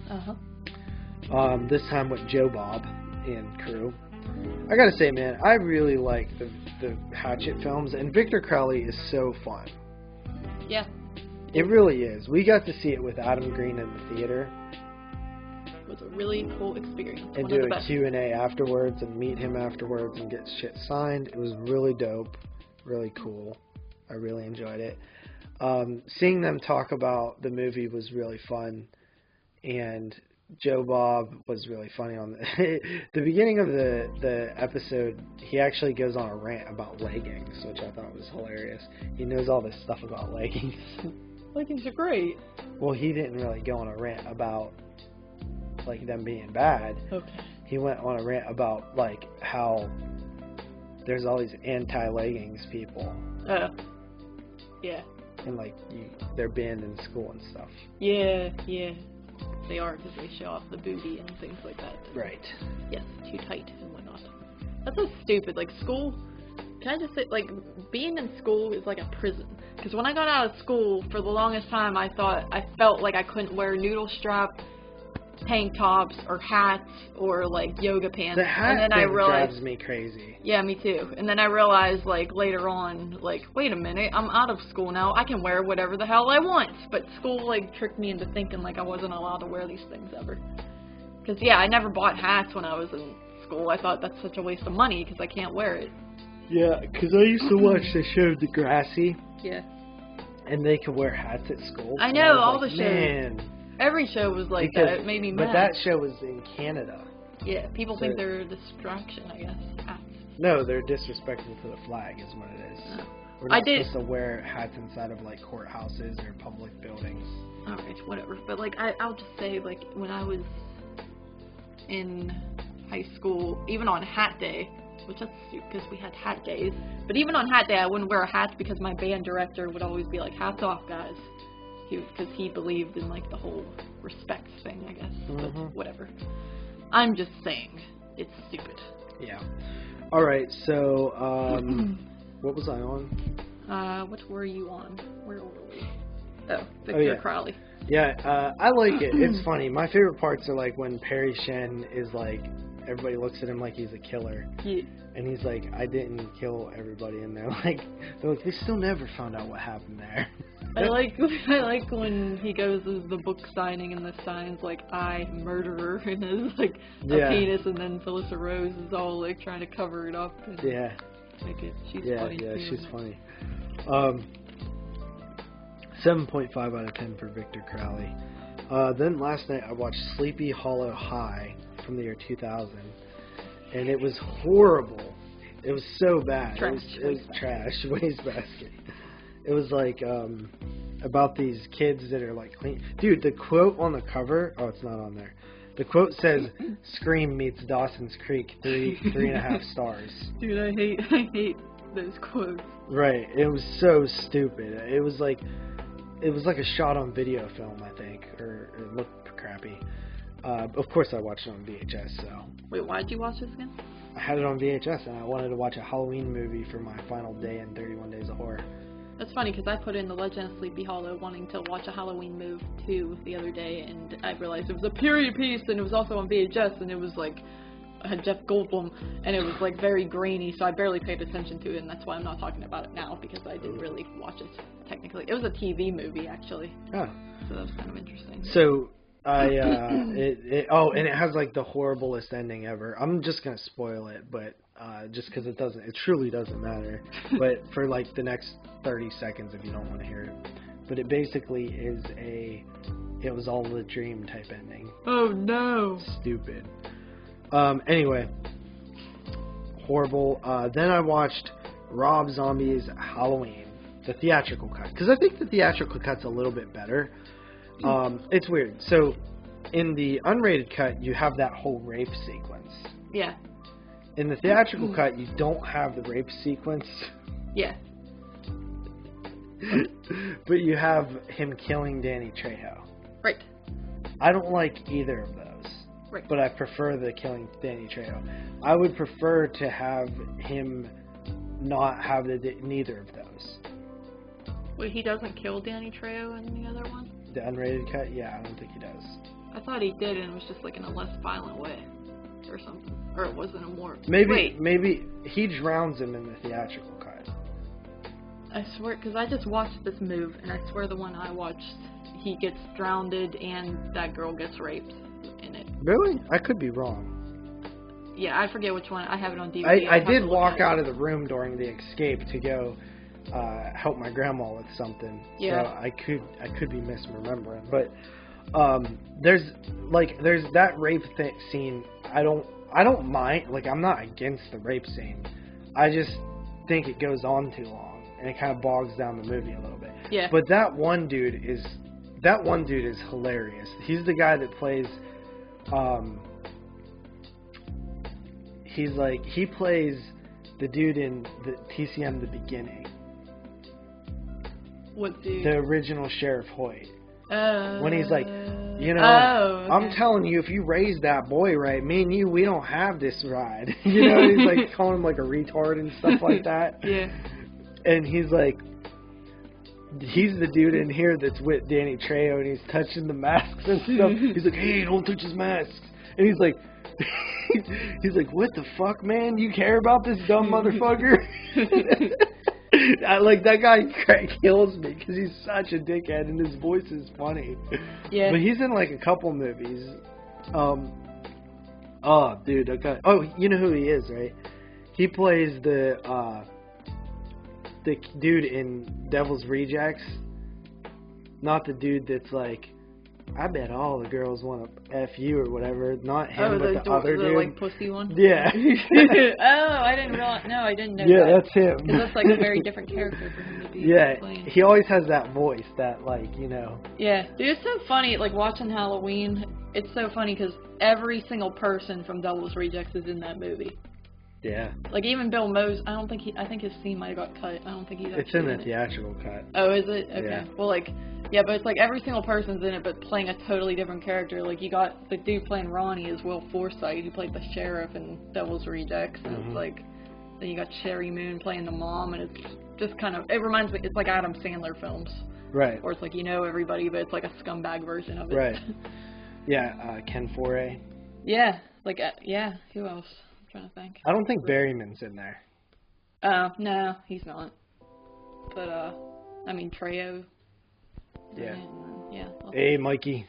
[SPEAKER 2] Uh-huh.
[SPEAKER 1] This time with Joe Bob and crew. I gotta say, man, I really like the Hatchet films, and Victor Crowley is so fun.
[SPEAKER 2] Yeah.
[SPEAKER 1] It really is. We got to see it with Adam Green in the theater.
[SPEAKER 2] It was a really cool experience.
[SPEAKER 1] And do a Q&A afterwards and meet him afterwards and get shit signed. It was really dope, really cool. I really enjoyed it. Seeing them talk about the movie was really fun, and Joe Bob was really funny on the beginning of the episode. He actually goes on a rant about leggings, which I thought was hilarious. He knows all this stuff about leggings.
[SPEAKER 2] Leggings are great.
[SPEAKER 1] Well, he didn't really go on a rant about like them being bad.
[SPEAKER 2] Okay.
[SPEAKER 1] He went on a rant about like how there's all these anti-leggings people.
[SPEAKER 2] Yeah.
[SPEAKER 1] And like they're banned in school and stuff.
[SPEAKER 2] Yeah. They are, because they show off the booty and things like that.
[SPEAKER 1] Right.
[SPEAKER 2] Yes, too tight and whatnot. That's so stupid. Like, school can I just say, like, being in school is like a prison. Because when I got out of school, for the longest time, I felt like I couldn't wear noodle strap, tank tops, or hats, or, like, yoga pants.
[SPEAKER 1] The hat
[SPEAKER 2] and then
[SPEAKER 1] thing
[SPEAKER 2] I realized,
[SPEAKER 1] drives me crazy.
[SPEAKER 2] Yeah, me too. And then I realized, like, later on, like, wait a minute, I'm out of school now. I can wear whatever the hell I want. But school, like, tricked me into thinking, like, I wasn't allowed to wear these things ever. Because, yeah, I never bought hats when I was in school. I thought that's such a waste of money because I can't wear it.
[SPEAKER 1] Yeah, because I used to watch the show Degrassi.
[SPEAKER 2] Yeah.
[SPEAKER 1] And they could wear hats at school.
[SPEAKER 2] I know, all
[SPEAKER 1] like,
[SPEAKER 2] the shows.
[SPEAKER 1] Man.
[SPEAKER 2] Every show was like that. It made me mad.
[SPEAKER 1] But that show was in Canada.
[SPEAKER 2] Yeah, people think they're a distraction, I guess. Hats.
[SPEAKER 1] No, they're disrespectful to the flag is what it is.
[SPEAKER 2] Oh.
[SPEAKER 1] We're not supposed to wear hats inside of, like, courthouses or public buildings.
[SPEAKER 2] Alright, whatever. But, like, I'll just say, like, when I was in high school, even on hat day, which that's stupid because we had hat days, but even on hat day I wouldn't wear a hat because my band director would always be like, hats off, guys, because he believed in, like, the whole respect thing, I guess. But whatever. I'm just saying, it's stupid.
[SPEAKER 1] Yeah. Alright, so, what was I on?
[SPEAKER 2] What were you on? Where were we? Oh, Victor Crowley.
[SPEAKER 1] Yeah, I like it. It's funny. My favorite parts are, like, when Perry Shen is, like, everybody looks at him like he's a killer. Yeah. And he's like, I didn't kill everybody. And they're like, they still never found out what happened there.
[SPEAKER 2] I like when he goes to the book signing and the sign's like, I, murderer, and there's, like, a penis, and then Felissa Rose is all, like, trying to cover it up. And make it, she's funny. Yeah, she's funny. 7.5 out of 10 for Victor Crowley. Then last night I watched Sleepy Hollow High from the year 2000, and it was horrible. It was so bad. It was trash. Wastebasket. It was like about these kids that are like clean. Dude, the quote on the cover. Oh, it's not on there. The quote says, "Scream meets Dawson's Creek, 3.5 stars." Dude, I hate those quotes. Right. It was so stupid. It was like a shot on video film, I think, or it looked crappy. Of course I watched it on VHS, so. Wait, why did you watch this again?
[SPEAKER 1] I had it on VHS, and I wanted to watch a Halloween movie for my final day in 31 Days of Horror.
[SPEAKER 2] That's funny, because I put in The Legend of Sleepy Hollow wanting to watch a Halloween movie, too, the other day, and I realized it was a period piece, and it was also on VHS, and it was, like, had Jeff Goldblum, and it was, like, very grainy, so I barely paid attention to it, and that's why I'm not talking about it now, because I didn't really watch it, technically. It was a TV movie, actually. Oh. So that was kind of interesting.
[SPEAKER 1] So, and it has, like, the horriblest ending ever. I'm just gonna spoil it, but, just because it truly doesn't matter, but for, like, the next 30 seconds if you don't want to hear it. But it basically is it was all a dream type ending. Oh, no. Stupid. Anyway, horrible. Then I watched Rob Zombie's Halloween, the theatrical cut, because I think the theatrical cut's a little bit better. It's weird. So, in the unrated cut, you have that whole rape sequence. Yeah. In the theatrical cut, you don't have the rape sequence. Yeah. But you have him killing Danny Trejo. Right. I don't like either of those. Right. But I prefer the killing Danny Trejo. I would prefer to have him not have neither of those.
[SPEAKER 2] Wait, he doesn't kill Danny Trejo in the other one?
[SPEAKER 1] The unrated cut? Yeah, I don't think he does.
[SPEAKER 2] I thought he did, and it was just like in a less violent way. Or something. Or it wasn't a more...
[SPEAKER 1] Maybe he drowns him in the theatrical cut.
[SPEAKER 2] I swear, because I just watched this move, and I swear the one I watched, he gets drowned and that girl gets raped in it.
[SPEAKER 1] Really? I could be wrong.
[SPEAKER 2] Yeah, I forget which one. I have it on DVD.
[SPEAKER 1] I did walk out of the room during the escape to go help my grandma with something. Yeah. So I could be misremembering. But there's that rape scene. I don't mind. Like, I'm not against the rape scene. I just think it goes on too long, and it kind of bogs down the movie a little bit. Yeah. But that one dude is hilarious. He's the guy that plays. He plays the dude in the TCM The Beginning.
[SPEAKER 2] What dude?
[SPEAKER 1] The original Sheriff Hoyt. When he's like, You know,
[SPEAKER 2] okay.
[SPEAKER 1] I'm telling you, if you raise that boy right, me and you, we don't have this ride. You know, he's like calling him like a retard and stuff like that.
[SPEAKER 2] Yeah.
[SPEAKER 1] And he's like, he's the dude in here that's with Danny Trejo, and he's touching the masks and stuff. He's like, hey, don't touch his masks. And he's like, what the fuck, man? You care about this dumb motherfucker? Like, that guy kills me because he's such a dickhead and his voice is funny.
[SPEAKER 2] Yeah.
[SPEAKER 1] But he's in like a couple movies. Oh, dude, okay. Oh, you know who he is, right? He plays the dude in Devil's Rejects. Not the dude that's like, I bet all the girls want to F you or whatever. Not him, but the other dude.
[SPEAKER 2] Like pussy one?
[SPEAKER 1] Yeah.
[SPEAKER 2] Oh, I didn't realize. No, I didn't know that.
[SPEAKER 1] Yeah, that's him.
[SPEAKER 2] Because that's like a very different character for him to be playing.
[SPEAKER 1] He always has that voice, that like, you know.
[SPEAKER 2] Yeah, dude, it's so funny, like watching Halloween, it's so funny because every single person from Devil's Rejects is in that movie.
[SPEAKER 1] Yeah.
[SPEAKER 2] Like even Bill Mose, I think his scene might have got cut. I don't think he's actually
[SPEAKER 1] It's in the theatrical cut.
[SPEAKER 2] Oh, is it? Okay.
[SPEAKER 1] Yeah.
[SPEAKER 2] Well, like, yeah, but it's like every single person's in it, but playing a totally different character. Like you got the dude playing Ronnie is Will Forsythe, who played the sheriff in Devil's Rejects, and it's like, then you got Sherry Moon playing the mom, and it's just kind of, it reminds me, it's like Adam Sandler films.
[SPEAKER 1] Right.
[SPEAKER 2] Or it's like, you know everybody, but it's like a scumbag version of it.
[SPEAKER 1] Right. Yeah, Ken Foray.
[SPEAKER 2] Yeah, like, yeah, who else? I'm trying to think.
[SPEAKER 1] I don't think Berryman's in there.
[SPEAKER 2] No, he's not. But, I mean, Trejo.
[SPEAKER 1] Yeah.
[SPEAKER 2] Yeah.
[SPEAKER 1] Hey, Mikey.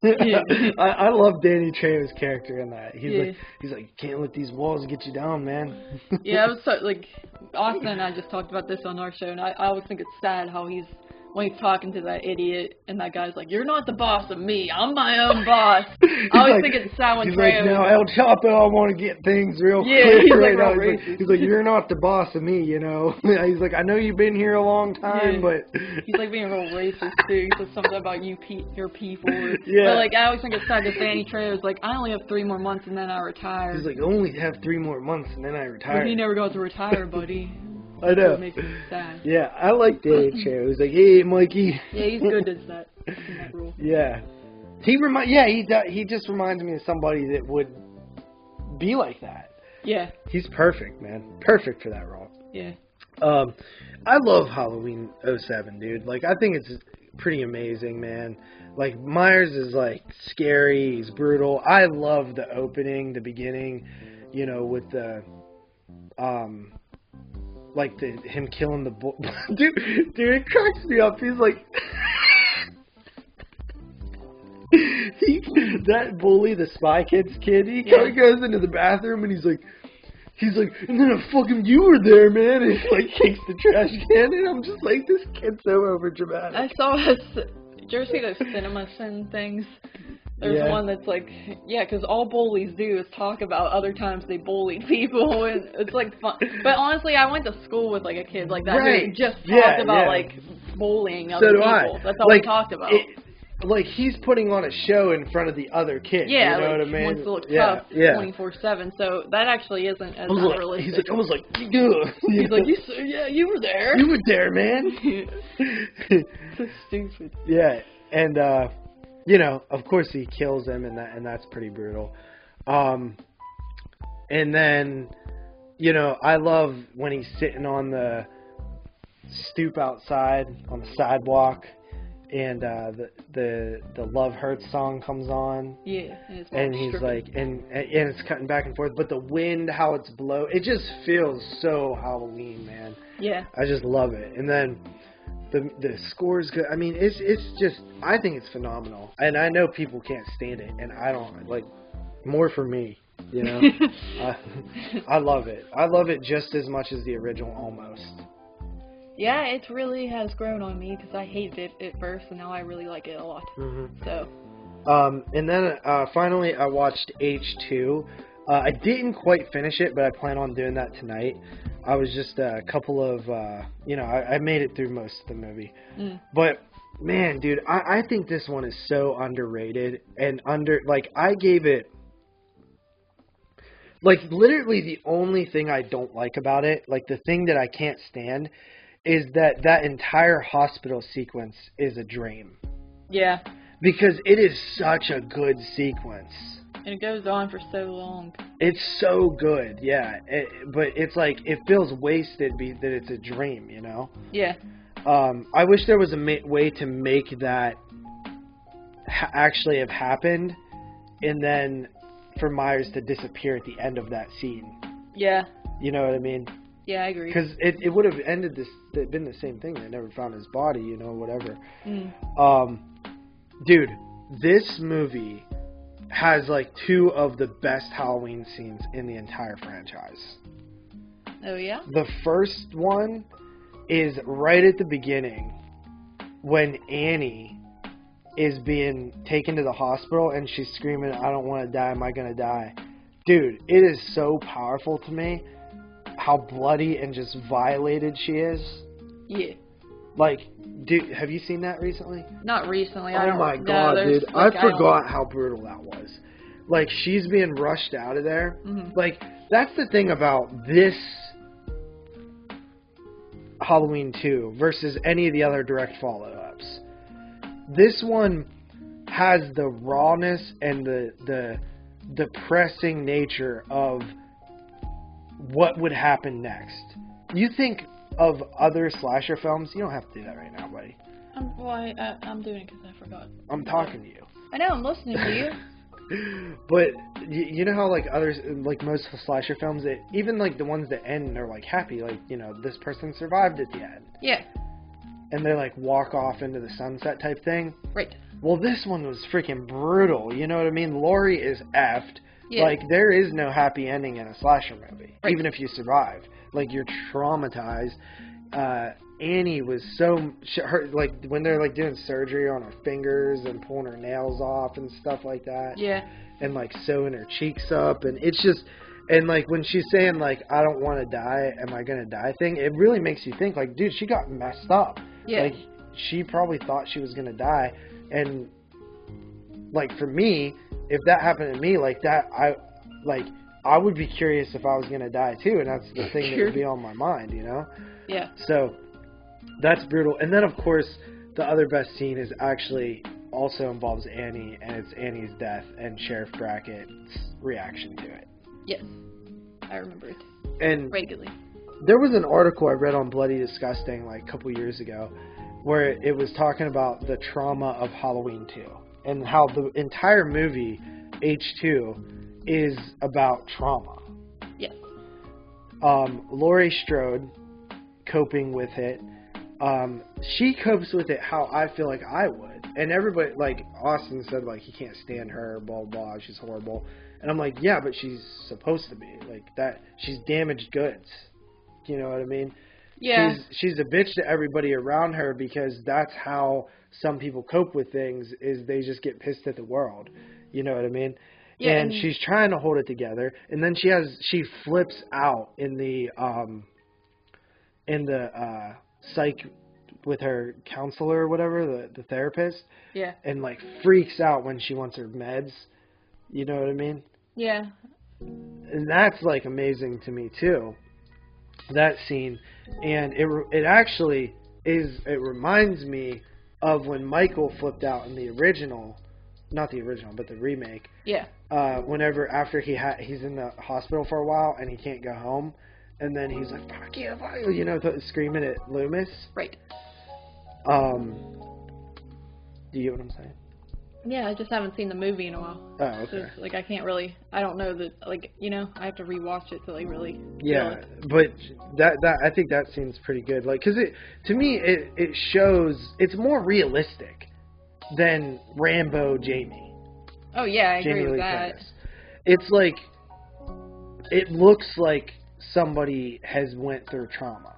[SPEAKER 1] I love Danny Trejo's character in that. He's like, you can't let these walls get you down, man.
[SPEAKER 2] Yeah, I was so, like, Austin and I just talked about this on our show, and I always think it's sad how when he's talking to that idiot, and that guy's like, you're not the boss of me, I'm my own boss. I always think it's sad when Trejo...
[SPEAKER 1] He's like, now, El Chapo, I want to get things real clear right now. He's like, you're not the boss of me, you know. He's like, I know you've been here a long time, but...
[SPEAKER 2] He's like being real racist, too. He says something about your people.
[SPEAKER 1] Yeah.
[SPEAKER 2] But, like, I always think it's sad because Danny Trejo's like, I only have 3 more months and then I retire.
[SPEAKER 1] He's like, I only have 3 more months and then I retire.
[SPEAKER 2] But he never got to retire, buddy.
[SPEAKER 1] I know.
[SPEAKER 2] It makes me sad.
[SPEAKER 1] Yeah, I like Danny Trejo. He's like, hey, Mikey.
[SPEAKER 2] Yeah, he's good as that. In that role.
[SPEAKER 1] Yeah. He just reminds me of somebody that would be like that.
[SPEAKER 2] Yeah.
[SPEAKER 1] He's perfect, man. Perfect for that role.
[SPEAKER 2] Yeah.
[SPEAKER 1] I love Halloween 07, dude. Like, I think it's pretty amazing, man. Like, Myers is, like, scary. He's brutal. I love the opening, the beginning, you know, with the, like, him killing the bull. Dude, it cracks me up. He's like... that bully, the Spy Kids kid, he kind of goes into the bathroom and he's like, and then you were there, man, and he like kicks the trash can, and I'm just like, this kid's so overdramatic.
[SPEAKER 2] I saw did you ever see those CinemaSin things? There's one that's like, because all bullies do is talk about other times they bullied people, and it's like fun. But honestly, I went to school with like a kid like that who just talked about like bullying other people. That's all we talked about.
[SPEAKER 1] Like, he's putting on a show in front of the other kids, you know what I mean?
[SPEAKER 2] Wants to look tough 24/7so that actually isn't as unrealistic.
[SPEAKER 1] He's like, I was like, he's like,
[SPEAKER 2] you were there.
[SPEAKER 1] You were there, man.
[SPEAKER 2] So stupid.
[SPEAKER 1] Yeah, and, you know, of course he kills him, and that's pretty brutal. And then, you know, I love when he's sitting on the stoop outside on the sidewalk, and the Love Hurts song comes on. Yeah, and he's like, and it's cutting back and forth, but the wind, how it's blow, it just feels so Halloween, man. Yeah, I just love it. And then the score's good. I mean, it's just, I think it's phenomenal, and I know people can't stand it, and I don't, like, more for me, you know. I love it. I love it just as much as the original, almost. Yeah, it really has grown on me because I hated it at first, and now I really like it a lot. So. And then finally, I watched H2. I didn't quite finish it, but I plan on doing that tonight. I was just a couple of, you know, I made it through most of the movie. But man, dude, I think this one is so underrated and I gave it. Like, literally the only thing I don't like about it, like the thing that I can't stand, is that entire hospital sequence is a dream. Yeah. Because it is such a good sequence.
[SPEAKER 2] And it goes on for so long.
[SPEAKER 1] It's so good, yeah. But it's like, it feels wasted that it's a dream, you know?
[SPEAKER 2] Yeah.
[SPEAKER 1] I wish there was a way to make that actually have happened, and then for Myers to disappear at the end of that scene.
[SPEAKER 2] Yeah.
[SPEAKER 1] You know what I mean?
[SPEAKER 2] Yeah, I agree.
[SPEAKER 1] Because it would have been the same thing. They never found his body, you know, whatever. Dude, this movie has like 2 of the best Halloween scenes in the entire franchise.
[SPEAKER 2] Oh, yeah?
[SPEAKER 1] The first one is right at the beginning when Annie is being taken to the hospital and she's screaming, "I don't want to die, am I going to die?" Dude, it is so powerful to me how bloody and just violated she is.
[SPEAKER 2] Yeah.
[SPEAKER 1] Like, dude, have you seen that recently?
[SPEAKER 2] Not recently.
[SPEAKER 1] Oh my god, dude. I forgot how brutal that was. Like, she's being rushed out of there.
[SPEAKER 2] Mm-hmm.
[SPEAKER 1] Like, that's the thing about this Halloween 2 versus any of the other direct follow-ups. This one has the rawness and the depressing nature of what would happen next. You think of other slasher films, you don't have to do that right now, buddy.
[SPEAKER 2] I'm doing it because I forgot.
[SPEAKER 1] I'm talking to you.
[SPEAKER 2] I know, I'm listening to you.
[SPEAKER 1] But you know how like others, like most slasher films, even like the ones that end are like happy, like, you know, this person survived at the end.
[SPEAKER 2] Yeah.
[SPEAKER 1] And they like walk off into the sunset type thing.
[SPEAKER 2] Right.
[SPEAKER 1] Well, this one was freaking brutal. You know what I mean? Laurie is effed.
[SPEAKER 2] Yeah.
[SPEAKER 1] Like, there is no happy ending in a slasher movie,
[SPEAKER 2] Right.
[SPEAKER 1] even if you survive. Like, you're traumatized. Annie was so... like, when they're, like, doing surgery on her fingers and pulling her nails off and stuff like that.
[SPEAKER 2] Yeah.
[SPEAKER 1] And, like, sewing her cheeks up. And it's just... And, like, when she's saying, like, "I don't want to die, am I going to die?" thing, it really makes you think, like, dude, she got messed up.
[SPEAKER 2] Yeah.
[SPEAKER 1] Like, she probably thought she was going to die. And, like, for me, if that happened to me like that, I would be curious if I was going to die, too. And that's the thing that would be on my mind, you know?
[SPEAKER 2] Yeah.
[SPEAKER 1] So, that's brutal. And then, of course, the other best scene is actually also involves Annie, and it's Annie's death and Sheriff Brackett's reaction to it.
[SPEAKER 2] Yes. I remember it.
[SPEAKER 1] And
[SPEAKER 2] regularly.
[SPEAKER 1] There was an article I read on Bloody Disgusting like a couple years ago where it was talking about the trauma of Halloween 2 and how the entire movie, H2, is about trauma.
[SPEAKER 2] Yes.
[SPEAKER 1] Laurie Strode coping with it. She copes with it how I feel like I would. And everybody, like Austin said, like, he can't stand her, blah, blah, she's horrible. And I'm like, yeah, but she's supposed to be. Like, that, she's damaged goods. You know what I mean?
[SPEAKER 2] Yeah.
[SPEAKER 1] She's a bitch to everybody around her because that's how some people cope with things, is they just get pissed at the world. You know what I mean?
[SPEAKER 2] Yeah,
[SPEAKER 1] and she's trying to hold it together. And then she flips out in the psych with her counselor or whatever, the therapist.
[SPEAKER 2] Yeah.
[SPEAKER 1] And, like, freaks out when she wants her meds. You know what I mean?
[SPEAKER 2] Yeah.
[SPEAKER 1] And that's, like, amazing to me, too. That scene. And it actually is, it reminds me of when Michael flipped out in the original, not the original, but the remake.
[SPEAKER 2] Yeah.
[SPEAKER 1] Whenever, after he's in the hospital for a while and he can't go home. And then he's like, fuck you, you know, screaming at Loomis.
[SPEAKER 2] Right.
[SPEAKER 1] Do you get what I'm saying?
[SPEAKER 2] Yeah, I just haven't seen the movie in a while.
[SPEAKER 1] Oh, okay.
[SPEAKER 2] So, like, I can't really, I don't know that, like, you know, I have to rewatch it to, like, really
[SPEAKER 1] Yeah,
[SPEAKER 2] feel it.
[SPEAKER 1] but that I think that scene's pretty good. Like, because to me, it shows, it's more realistic than Rambo Jamie.
[SPEAKER 2] Oh, yeah, I agree
[SPEAKER 1] Jamie
[SPEAKER 2] with
[SPEAKER 1] Lee
[SPEAKER 2] that.
[SPEAKER 1] Curtis. It's like, it looks like somebody has went through trauma.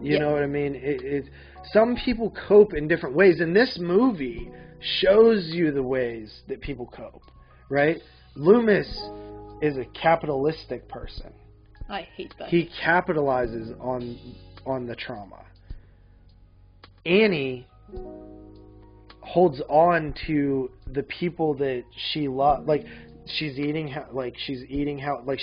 [SPEAKER 1] You know what I mean? Some people cope in different ways, and this movie shows you the ways that people cope, right? Loomis is a capitalistic person.
[SPEAKER 2] I hate that.
[SPEAKER 1] He capitalizes on the trauma. Annie holds on to the people that she loves. Like, she's eating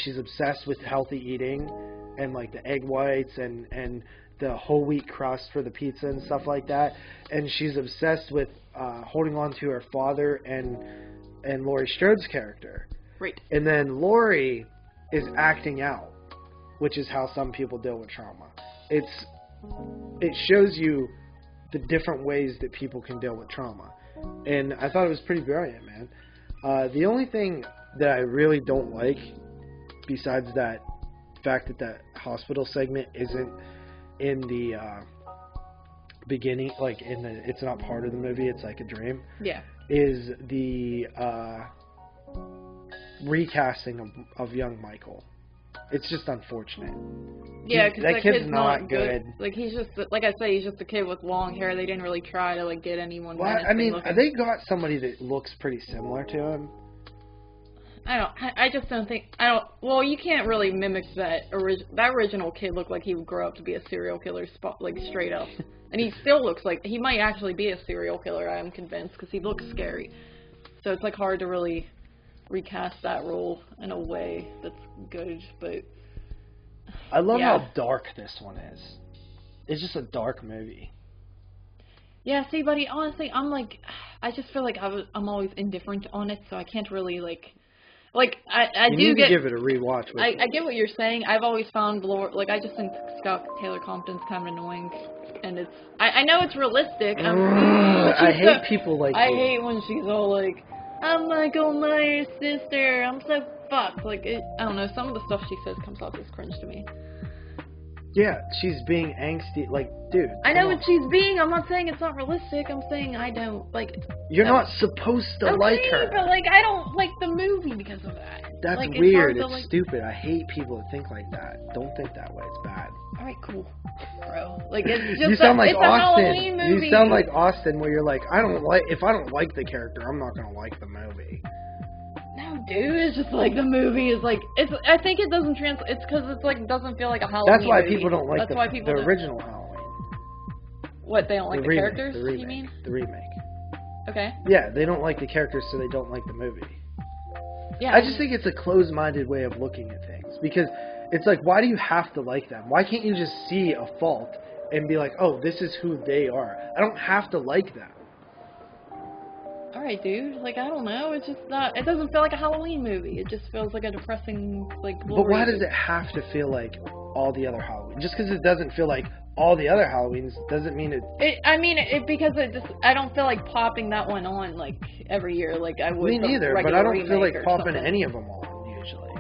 [SPEAKER 1] she's obsessed with healthy eating and like the egg whites and the whole wheat crust for the pizza and stuff like that, and she's obsessed with holding on to her father and Laurie Strode's character.
[SPEAKER 2] Right.
[SPEAKER 1] And then Laurie is acting out, which is how some people deal with trauma. It shows you the different ways that people can deal with trauma, and I thought it was pretty brilliant, man. The only thing that I really don't like, besides that fact that hospital segment isn't in the beginning, like it's not part of the movie, it's like a dream.
[SPEAKER 2] Yeah.
[SPEAKER 1] Is the recasting of young Michael. It's just unfortunate.
[SPEAKER 2] Yeah, because
[SPEAKER 1] that kid's not good.
[SPEAKER 2] Like, he's just, like I say, he's just a kid with long hair. They didn't really try to, like, get anyone.
[SPEAKER 1] Well, I mean, they got somebody that looks pretty similar to him.
[SPEAKER 2] I just don't think, well, you can't really mimic that original kid looked like he would grow up to be a serial killer, like, straight up. And he still looks like, he might actually be a serial killer, I am convinced, because he looks scary. So it's, like, hard to really recast that role in a way that's good, but...
[SPEAKER 1] I love how dark this one is. It's just a dark movie.
[SPEAKER 2] Yeah, see, buddy, honestly, I'm, like, I just feel like I'm always indifferent on it, so I can't really, like, I
[SPEAKER 1] you
[SPEAKER 2] do
[SPEAKER 1] need
[SPEAKER 2] get...
[SPEAKER 1] to give it a rewatch.
[SPEAKER 2] I get what you're saying. I've always found, like, I just think Scott Taylor Compton's kind of annoying, and it's... I know it's realistic.
[SPEAKER 1] I hate people like
[SPEAKER 2] I
[SPEAKER 1] you.
[SPEAKER 2] hate when she's all like, I'm Michael Myers' sister, I'm so fucked. Like, I don't know, some of the stuff she says comes off as cringe to me.
[SPEAKER 1] Yeah, she's being angsty. Like, dude.
[SPEAKER 2] I know what she's being. I'm not saying it's not realistic. I'm saying I don't, like...
[SPEAKER 1] You're not supposed to like her.
[SPEAKER 2] But, like, I don't like the movie because of that.
[SPEAKER 1] That's
[SPEAKER 2] like,
[SPEAKER 1] weird.
[SPEAKER 2] It's
[SPEAKER 1] like, stupid. I hate people that think like that. Don't think that way. It's bad.
[SPEAKER 2] Alright, cool. Bro. Like, it's just
[SPEAKER 1] you sound like
[SPEAKER 2] it's
[SPEAKER 1] Austin.
[SPEAKER 2] a Halloween movie.
[SPEAKER 1] You sound like Austin where you're like, if I don't like the character, I'm not going to like the movie.
[SPEAKER 2] No, dude, it's just like the movie is like, I think it doesn't translate, it's because it's like, doesn't feel like a Halloween
[SPEAKER 1] That's why
[SPEAKER 2] movie.
[SPEAKER 1] people don't like the original Halloween.
[SPEAKER 2] What, they don't like the
[SPEAKER 1] remake,
[SPEAKER 2] characters,
[SPEAKER 1] the remake,
[SPEAKER 2] you mean?
[SPEAKER 1] The remake.
[SPEAKER 2] Okay.
[SPEAKER 1] Yeah, they don't like the characters, so they don't like the movie.
[SPEAKER 2] Yeah.
[SPEAKER 1] I just think it's a closed-minded way of looking at things, because it's like, why do you have to like them? Why can't you just see a fault and be like, oh, this is who they are? I don't have to like them.
[SPEAKER 2] Alright, dude. Like, I don't know. It's just not... It doesn't feel like a Halloween movie. It just feels like a depressing, like...
[SPEAKER 1] But why does it have to feel like all the other Halloween? Just because it doesn't feel like all the other Halloweens doesn't mean it...
[SPEAKER 2] because it just... I don't feel like popping that one on, like, every year like I would...
[SPEAKER 1] Me neither, but I don't feel like popping any of them on, usually.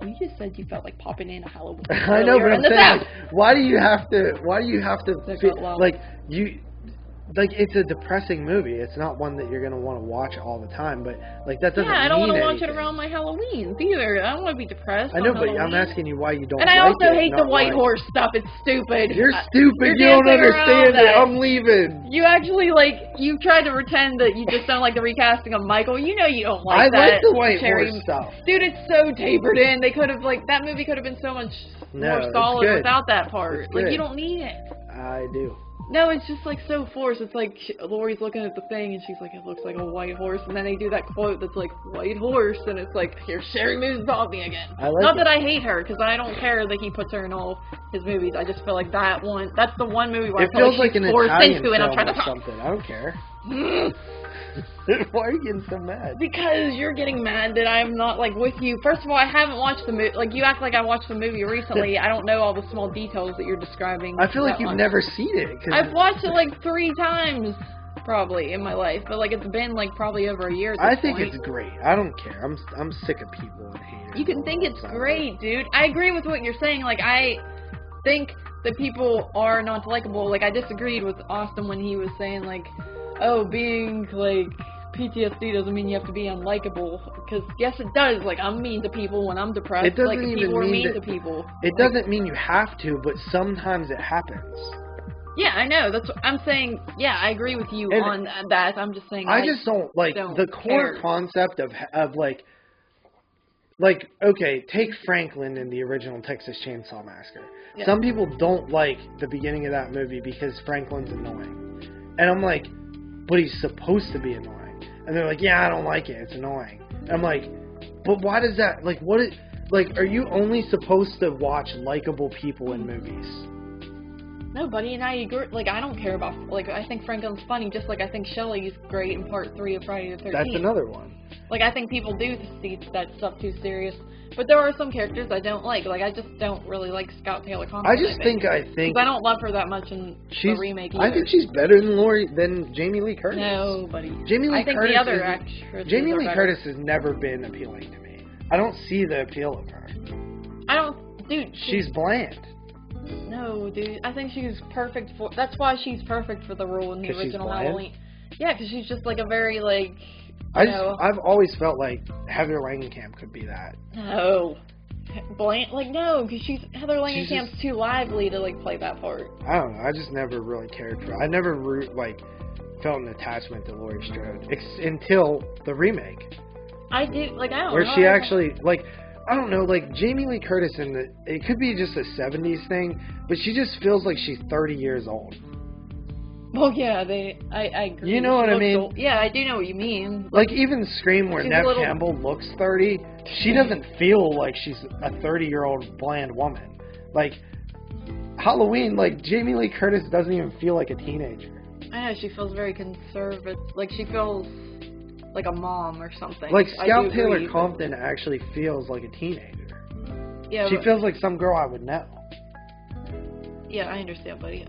[SPEAKER 2] You just said you felt like popping in a Halloween.
[SPEAKER 1] I know, but I'm saying, like, why do you have to feel... Like, you... Like, it's a depressing movie. It's not one that you're going to want to watch all the time, but, like, that doesn't mean
[SPEAKER 2] I don't want to watch
[SPEAKER 1] anything.
[SPEAKER 2] it around my Halloween either. I don't want to be depressed.
[SPEAKER 1] I know, but
[SPEAKER 2] Halloween.
[SPEAKER 1] I'm asking you why you don't
[SPEAKER 2] like
[SPEAKER 1] it.
[SPEAKER 2] And I also hate the white horse stuff. It's stupid.
[SPEAKER 1] You're stupid. You don't understand it. I'm leaving.
[SPEAKER 2] You actually, like, you tried to pretend that you just don't like the recasting of Michael. You know you don't like that.
[SPEAKER 1] I like the white horse stuff.
[SPEAKER 2] Dude, it's so tapered in. They could have, like, that movie could have been so much more solid without that part. Like, you don't need it.
[SPEAKER 1] I do.
[SPEAKER 2] No, it's just, like, so forced. It's like, Laurie's looking at the thing, and she's like, it looks like a white horse, and then they do that quote that's like, white horse, and it's like, here's Sherry Moose talking again. Not that I hate her, because I don't care that he puts her in all his movies. I just feel like that's the one movie where I feel like she's forced into it, and I'm trying to talk.
[SPEAKER 1] Something. I don't care. Why are you getting so mad?
[SPEAKER 2] Because you're getting mad that I'm not, like, with you. First of all, I haven't watched the movie. Like, you act like I watched the movie recently. I don't know all the small details that you're describing.
[SPEAKER 1] I feel like you've never seen it.
[SPEAKER 2] I've watched it, like, 3 times, probably, in my life. But, like, it's been, like, probably over a year at this point.
[SPEAKER 1] It's great. I don't care. I'm sick of people and haters.
[SPEAKER 2] You can think it's great, dude. I agree with what you're saying. Like, I think that people are not likable. Like, I disagreed with Austin when he was saying, like, oh, being, like... PTSD doesn't mean you have to be unlikable, because yes it does. Like, I'm mean to people when I'm depressed.
[SPEAKER 1] It doesn't
[SPEAKER 2] like,
[SPEAKER 1] even
[SPEAKER 2] people are
[SPEAKER 1] mean
[SPEAKER 2] mean
[SPEAKER 1] that,
[SPEAKER 2] to people.
[SPEAKER 1] It doesn't mean you have to, but sometimes it happens.
[SPEAKER 2] Yeah, I know. That's what I'm saying. Yeah, I agree with you on that. I'm just saying.
[SPEAKER 1] I just don't like the core concept of like okay, take Franklin in the original Texas Chainsaw Massacre. Yeah. Some people don't like the beginning of that movie because Franklin's annoying, and I'm like, but he's supposed to be annoying. And they're like, yeah, I don't like it. It's annoying. I'm like, But why does that, like, are you only supposed to watch likable people in movies?
[SPEAKER 2] No, buddy, and I agree. Like, I don't care about, like, I think Franklin's funny, just like I think Shelley's great in part 3 of Friday the 13th.
[SPEAKER 1] That's another one.
[SPEAKER 2] Like, I think people do see that stuff too serious. But there are some characters I don't like. Like, I just don't really like Scout Taylor Compton.
[SPEAKER 1] I think... Because
[SPEAKER 2] I don't love her that much in the remake either.
[SPEAKER 1] I think she's better than Jamie Lee Curtis.
[SPEAKER 2] No, buddy.
[SPEAKER 1] I think the other
[SPEAKER 2] actress.
[SPEAKER 1] Jamie Lee Curtis has never been appealing to me. I don't see the appeal of her.
[SPEAKER 2] Dude.
[SPEAKER 1] She's bland.
[SPEAKER 2] No, dude. I think she's perfect for... That's why she's perfect for the role in the original Halloween. Yeah, because she's just, like, a very, like... I've always felt like Heather Langenkamp could be that. No. Bland? Like, no, because Heather Langenkamp's too lively to, like, play that part.
[SPEAKER 1] I don't know. I just never really cared for her. I never, felt an attachment to Laurie Strode. Until the remake.
[SPEAKER 2] I do, like, I don't know.
[SPEAKER 1] Where she actually, like... I don't know, like, Jamie Lee Curtis, it could be just a 70s thing, but she just feels like she's 30 years old.
[SPEAKER 2] Well, yeah, I agree.
[SPEAKER 1] You know what I mean?
[SPEAKER 2] Old. Yeah, I do know what you mean.
[SPEAKER 1] Like, even Scream, where Neve Campbell looks 30, she doesn't feel like she's a 30-year-old bland woman. Like, Halloween, like, Jamie Lee Curtis doesn't even feel like a teenager.
[SPEAKER 2] I know, she feels very conservative. Like, she feels... like a mom or something.
[SPEAKER 1] Like, Scout Taylor Compton actually feels like a teenager.
[SPEAKER 2] Yeah,
[SPEAKER 1] she feels like some girl I would know.
[SPEAKER 2] Yeah, I understand, buddy.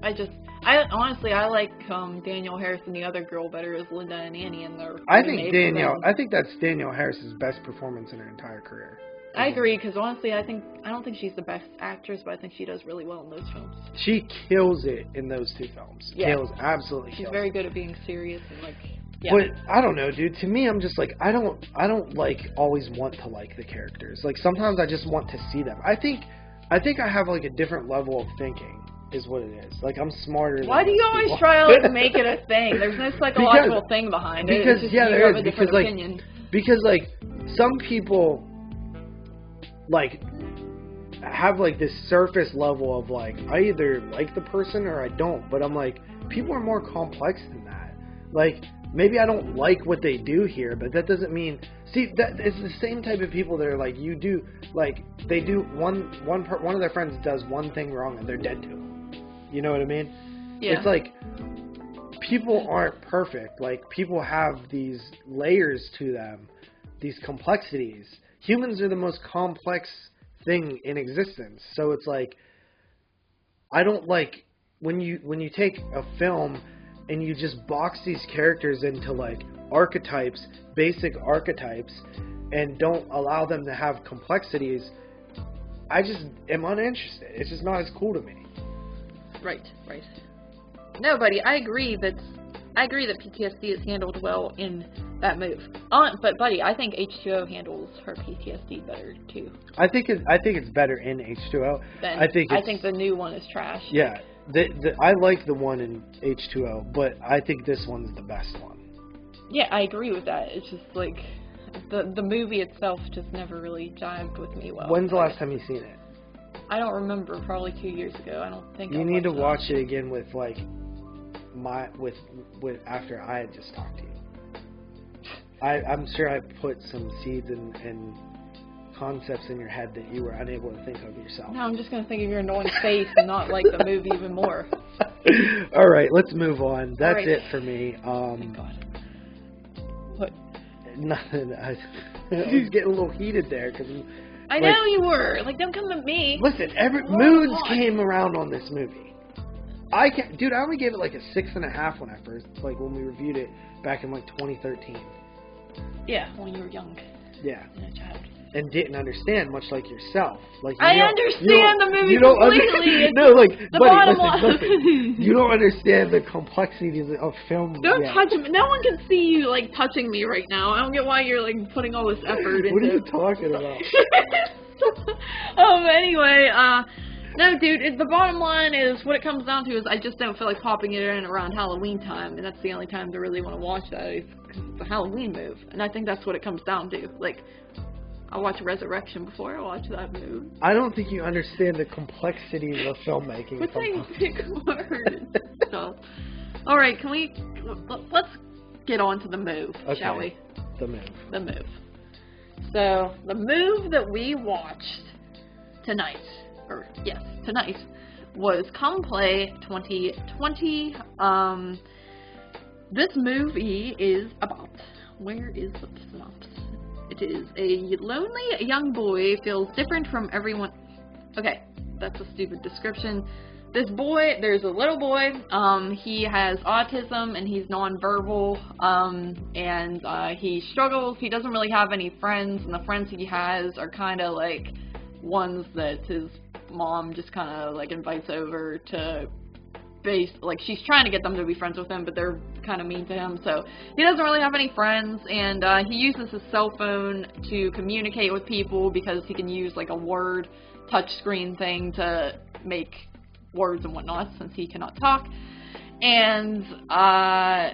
[SPEAKER 2] Honestly, I like Danielle Harris and the other girl better as Linda and Annie in their...
[SPEAKER 1] I think that's Danielle Harris's best performance in her entire career.
[SPEAKER 2] I agree, because honestly, I don't think she's the best actress, but I think she does really well in those films.
[SPEAKER 1] She kills it in those 2 films.
[SPEAKER 2] Yeah.
[SPEAKER 1] Absolutely
[SPEAKER 2] She's very good at being serious and, like...
[SPEAKER 1] Yeah. But I don't know, dude. To me, I'm just like, I don't like always want to like the characters. Like, sometimes I just want to see them. I think I have like a different level of thinking, is what it is. Like, I'm smarter.
[SPEAKER 2] Why do you always try to like, make it a thing? There's no psychological thing behind it.
[SPEAKER 1] Because
[SPEAKER 2] it's just
[SPEAKER 1] there is.
[SPEAKER 2] Because
[SPEAKER 1] like some people like have like this surface level of like, I either like the person or I don't. But I'm like, people are more complex than that. Like, maybe I don't like what they do here, but that doesn't mean... See, that it's the same type of people that are like, you do... Like, they do... One of their friends does one thing wrong and they're dead to them. You know what I mean?
[SPEAKER 2] Yeah.
[SPEAKER 1] It's like, people aren't perfect. Like, people have these layers to them. These complexities. Humans are the most complex thing in existence. So it's like... I don't like... When you take a film... and you just box these characters into, like, archetypes, basic archetypes, and don't allow them to have complexities, I just am uninterested. It's just not as cool to me.
[SPEAKER 2] Right. No, buddy, I agree that PTSD is handled well in that move. But, buddy, I think H2O handles her PTSD better, too.
[SPEAKER 1] I think it's better in H2O. I think the new one is trash. Yeah. I like the one in H2O, but I think this one's the best one.
[SPEAKER 2] Yeah, I agree with that. It's just like the movie itself just never really jived with me well.
[SPEAKER 1] When's the last time you've seen it?
[SPEAKER 2] I don't remember. Probably 2 years ago. I don't think.
[SPEAKER 1] You need to watch it again with like after I had just talked to you. I'm sure I put some seeds and concepts in your head that you were unable to think of yourself.
[SPEAKER 2] No, I'm just going to think of your annoying face and not like the movie even more.
[SPEAKER 1] All right, let's move on. That's it for me.
[SPEAKER 2] Oh my God. What?
[SPEAKER 1] Nothing. I was getting a little heated there because
[SPEAKER 2] I know you were. Like, don't come at me.
[SPEAKER 1] Listen, moods came around on this movie. I only gave it like a 6.5 when we reviewed it back in like 2013.
[SPEAKER 2] Yeah, when you were young.
[SPEAKER 1] Yeah.
[SPEAKER 2] And a child.
[SPEAKER 1] And didn't understand, much like yourself. Like,
[SPEAKER 2] I understand the movie completely.
[SPEAKER 1] No, like,
[SPEAKER 2] the bottom line.
[SPEAKER 1] Listen, you don't understand the complexities of film.
[SPEAKER 2] Don't touch me. No one can see you, like, touching me right now. I don't get why you're, like, putting all this effort into it.
[SPEAKER 1] What are you talking about?
[SPEAKER 2] Anyway, no, dude, the bottom line is, what it comes down to is I just don't feel like popping it in around Halloween time, and that's the only time to really want to watch that is because it's a Halloween move, and I think that's what it comes down to. Like, I watch Resurrection before I watch that movie.
[SPEAKER 1] I don't think you understand the complexities of filmmaking.
[SPEAKER 2] Quit saying big words. So, all right, let's get on to the move, shall we?
[SPEAKER 1] The move.
[SPEAKER 2] The move. So, the move that we watched tonight, was Come Play 2020. This movie is about, where is the synopsis? It is a lonely young boy feels different from everyone. Okay, that's a stupid description. This boy, there's a little boy, he has autism and he's nonverbal, and he struggles. He doesn't really have any friends, and the friends he has are kind of like ones that his mom just kind of like invites over to she's trying to get them to be friends with him, but they're kind of mean to him, so he doesn't really have any friends, and he uses his cell phone to communicate with people because he can use like a word touchscreen thing to make words and whatnot since he cannot talk. And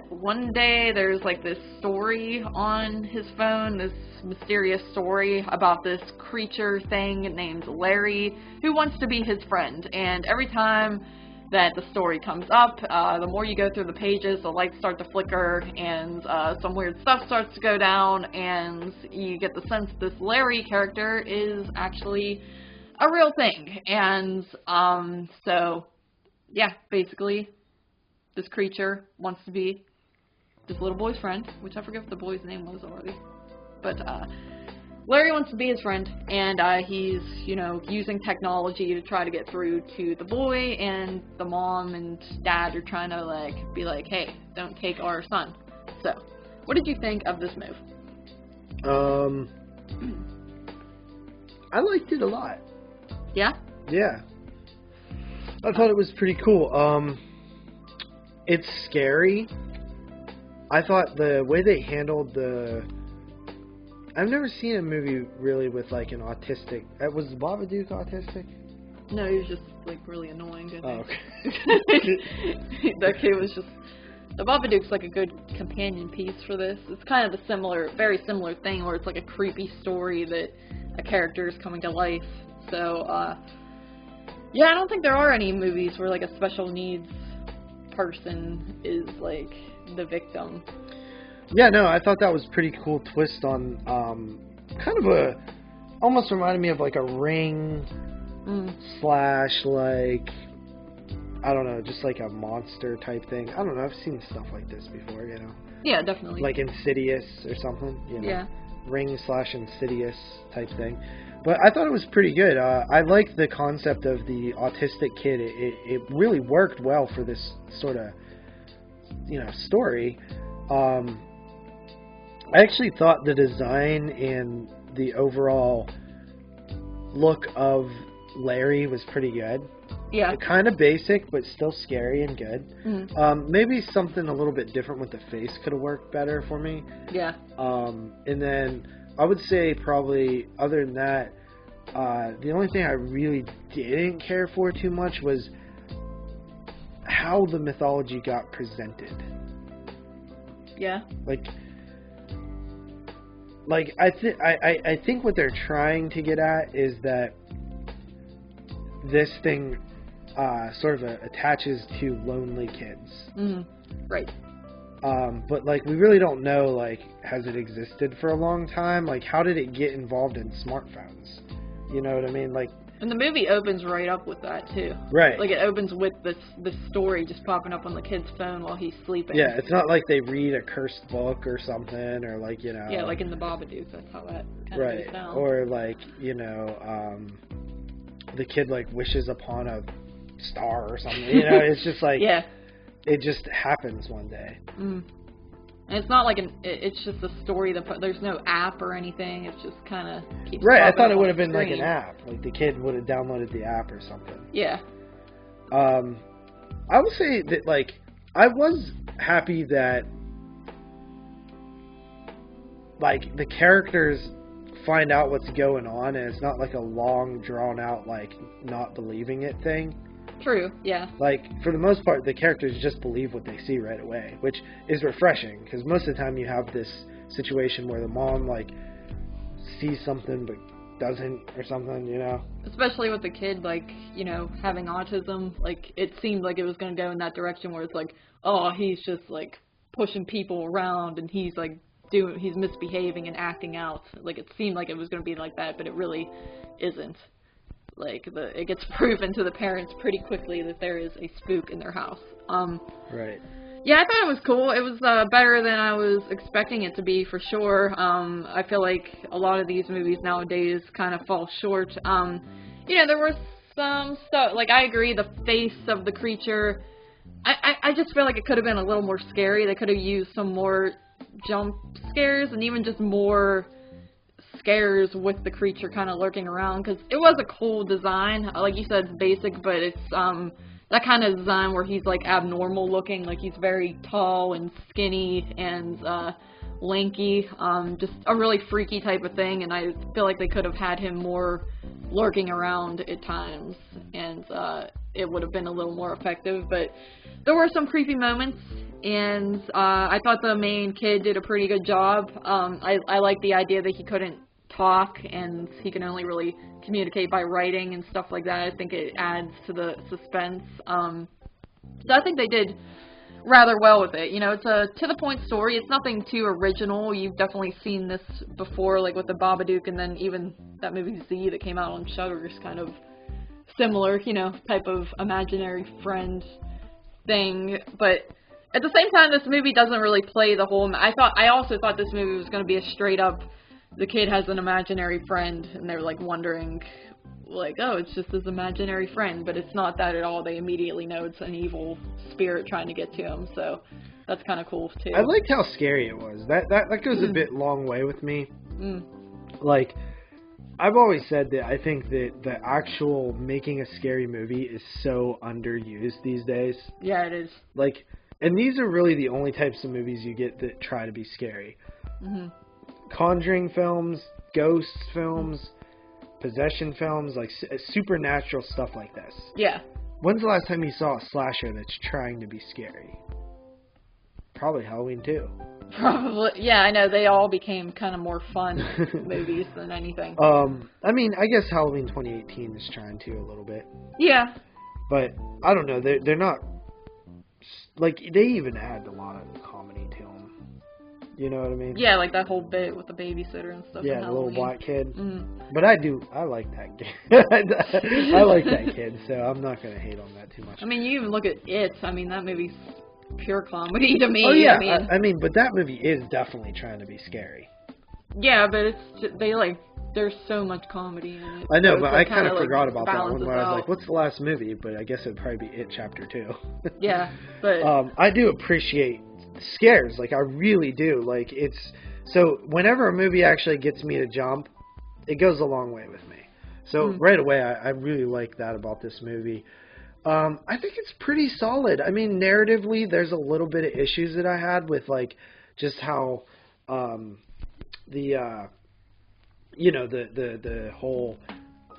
[SPEAKER 2] one day there's like this story on his phone, this mysterious story about this creature thing named Larry who wants to be his friend, and every time that the story comes up, the more you go through the pages, the lights start to flicker, and some weird stuff starts to go down, and you get the sense this Larry character is actually a real thing. And so yeah, basically this creature wants to be this little boy's friend, which I forget what the boy's name was already, but Larry wants to be his friend, and he's, using technology to try to get through to the boy, and the mom and dad are trying to, be like, hey, don't take our son. So, what did you think of this move?
[SPEAKER 1] I liked it a lot.
[SPEAKER 2] Yeah?
[SPEAKER 1] Yeah. I thought it was pretty cool. It's scary. I thought the way they handled I've never seen a movie really with an autistic. Was Babadook autistic?
[SPEAKER 2] No, he was just really annoying.
[SPEAKER 1] Oh, okay.
[SPEAKER 2] That kid was just. The Babadook's a good companion piece for this. It's kind of a very similar thing where it's a creepy story that a character is coming to life. So, yeah, I don't think there are any movies where a special needs person is the victim.
[SPEAKER 1] Yeah, no, I thought that was a pretty cool twist on, kind of almost reminded me of a Ring slash I don't know, just a monster type thing. I don't know, I've seen stuff like this before,
[SPEAKER 2] Yeah, definitely.
[SPEAKER 1] Insidious or something,
[SPEAKER 2] Yeah.
[SPEAKER 1] Ring slash Insidious type thing. But I thought it was pretty good. I liked the concept of the autistic kid. It really worked well for this sort of, story. I actually thought the design and the overall look of Larry was pretty good.
[SPEAKER 2] Yeah.
[SPEAKER 1] Kind of basic, but still scary and good.
[SPEAKER 2] Mm-hmm.
[SPEAKER 1] Maybe something a little bit different with the face could have worked better for me.
[SPEAKER 2] Yeah.
[SPEAKER 1] And then I would say probably other than that, the only thing I really didn't care for too much was how the mythology got presented.
[SPEAKER 2] Yeah.
[SPEAKER 1] I think what they're trying to get at is that this thing sort of attaches to lonely kids.
[SPEAKER 2] Mm-hmm. Right.
[SPEAKER 1] But we really don't know has it existed for a long time? How did it get involved in smartphones? You know what I mean?
[SPEAKER 2] And the movie opens right up with that too.
[SPEAKER 1] Right.
[SPEAKER 2] It opens with this story just popping up on the kid's phone while he's sleeping.
[SPEAKER 1] Yeah, it's not like they read a cursed book or something, or
[SPEAKER 2] Yeah, like in the Babadook, that's how that kind
[SPEAKER 1] right.
[SPEAKER 2] of goes down.
[SPEAKER 1] Or the kid wishes upon a star or something. It's just
[SPEAKER 2] yeah.
[SPEAKER 1] It just happens one day.
[SPEAKER 2] Mm. And it's not it's just a story there's no app or anything. It's just kind of keeps.
[SPEAKER 1] Right, I thought it would have been
[SPEAKER 2] screen.
[SPEAKER 1] an app. The kid would have downloaded the app or something.
[SPEAKER 2] Yeah.
[SPEAKER 1] I will say that I was happy that the characters find out what's going on, and it's not a long drawn out not believing it thing.
[SPEAKER 2] True, yeah.
[SPEAKER 1] For the most part, the characters just believe what they see right away, which is refreshing, because most of the time you have this situation where the mom, sees something but doesn't, or something,
[SPEAKER 2] Especially with the kid, having autism, it seemed like it was going to go in that direction where it's oh, he's just, pushing people around, and he's, he's misbehaving and acting out. Like, it seemed like it was going to be like that, but it really isn't. Like, it gets proven to the parents pretty quickly that there is a spook in their house.
[SPEAKER 1] Right.
[SPEAKER 2] Yeah, I thought it was cool. It was better than I was expecting it to be, for sure. I feel like a lot of these movies nowadays kind of fall short. There was some stuff, like, I agree, the face of the creature, I just feel like it could have been a little more scary. They could have used some more jump scares and even just more scares with the creature kind of lurking around, because it was a cool design. Like you said, it's basic, but it's that kind of design where he's like abnormal looking, like he's very tall and skinny and lanky, just a really freaky type of thing, and I feel like they could have had him more lurking around at times, and it would have been a little more effective. But there were some creepy moments, and I thought the main kid did a pretty good job. I like the idea that he couldn't talk and he can only really communicate by writing and stuff like that. I think it adds to the suspense. So I think they did rather well with it. It's a to-the-point story. It's nothing too original. You've definitely seen this before, like with the Babadook, and then even that movie Z that came out on Shudder is kind of similar, type of imaginary friend thing. But at the same time, this movie doesn't really play the whole... I also thought this movie was going to be a straight up, the kid has an imaginary friend, and they're like wondering, like, oh, it's just his imaginary friend, but it's not that at all. They immediately know it's an evil spirit trying to get to him, so that's kind of cool too.
[SPEAKER 1] I liked how scary it was. That goes a bit long way with me. Like, I've always said that I think that the actual making a scary movie is so underused these days.
[SPEAKER 2] Yeah, it is.
[SPEAKER 1] Like, and these are really the only types of movies you get that try to be scary. Conjuring films, ghost films, possession films, like supernatural stuff like this.
[SPEAKER 2] Yeah.
[SPEAKER 1] When's the last time you saw a slasher that's trying to be scary? Probably Halloween 2.
[SPEAKER 2] Probably. Yeah, I know. They all became kind of more fun movies than anything.
[SPEAKER 1] I mean, I guess Halloween 2018 is trying to a little bit.
[SPEAKER 2] Yeah.
[SPEAKER 1] But, I don't know. They're not... Like, they even add a lot of comedy to them. You know what I mean?
[SPEAKER 2] Yeah, like that whole bit with the babysitter and stuff.
[SPEAKER 1] Yeah, the little black kid. But I like that kid. I like that kid, so I'm not going to hate on that too much.
[SPEAKER 2] I mean, you even look at It. I mean, that movie's pure comedy to me.
[SPEAKER 1] Oh, yeah. I mean, but that movie is definitely trying to be scary.
[SPEAKER 2] Yeah, but it's just, there's so much comedy in it.
[SPEAKER 1] I know,
[SPEAKER 2] so
[SPEAKER 1] but I kind of forgot about that one where I was
[SPEAKER 2] out.
[SPEAKER 1] like, what's the last movie? But I guess it'd probably be It Chapter 2.
[SPEAKER 2] Yeah, but...
[SPEAKER 1] I do appreciate scares. Like, I really do. Like, it's... So, whenever a movie actually gets me to jump, it goes a long way with me. So, right away, I really like that about this movie. I think it's pretty solid. I mean, narratively, there's a little bit of issues that I had with, like, just how... the whole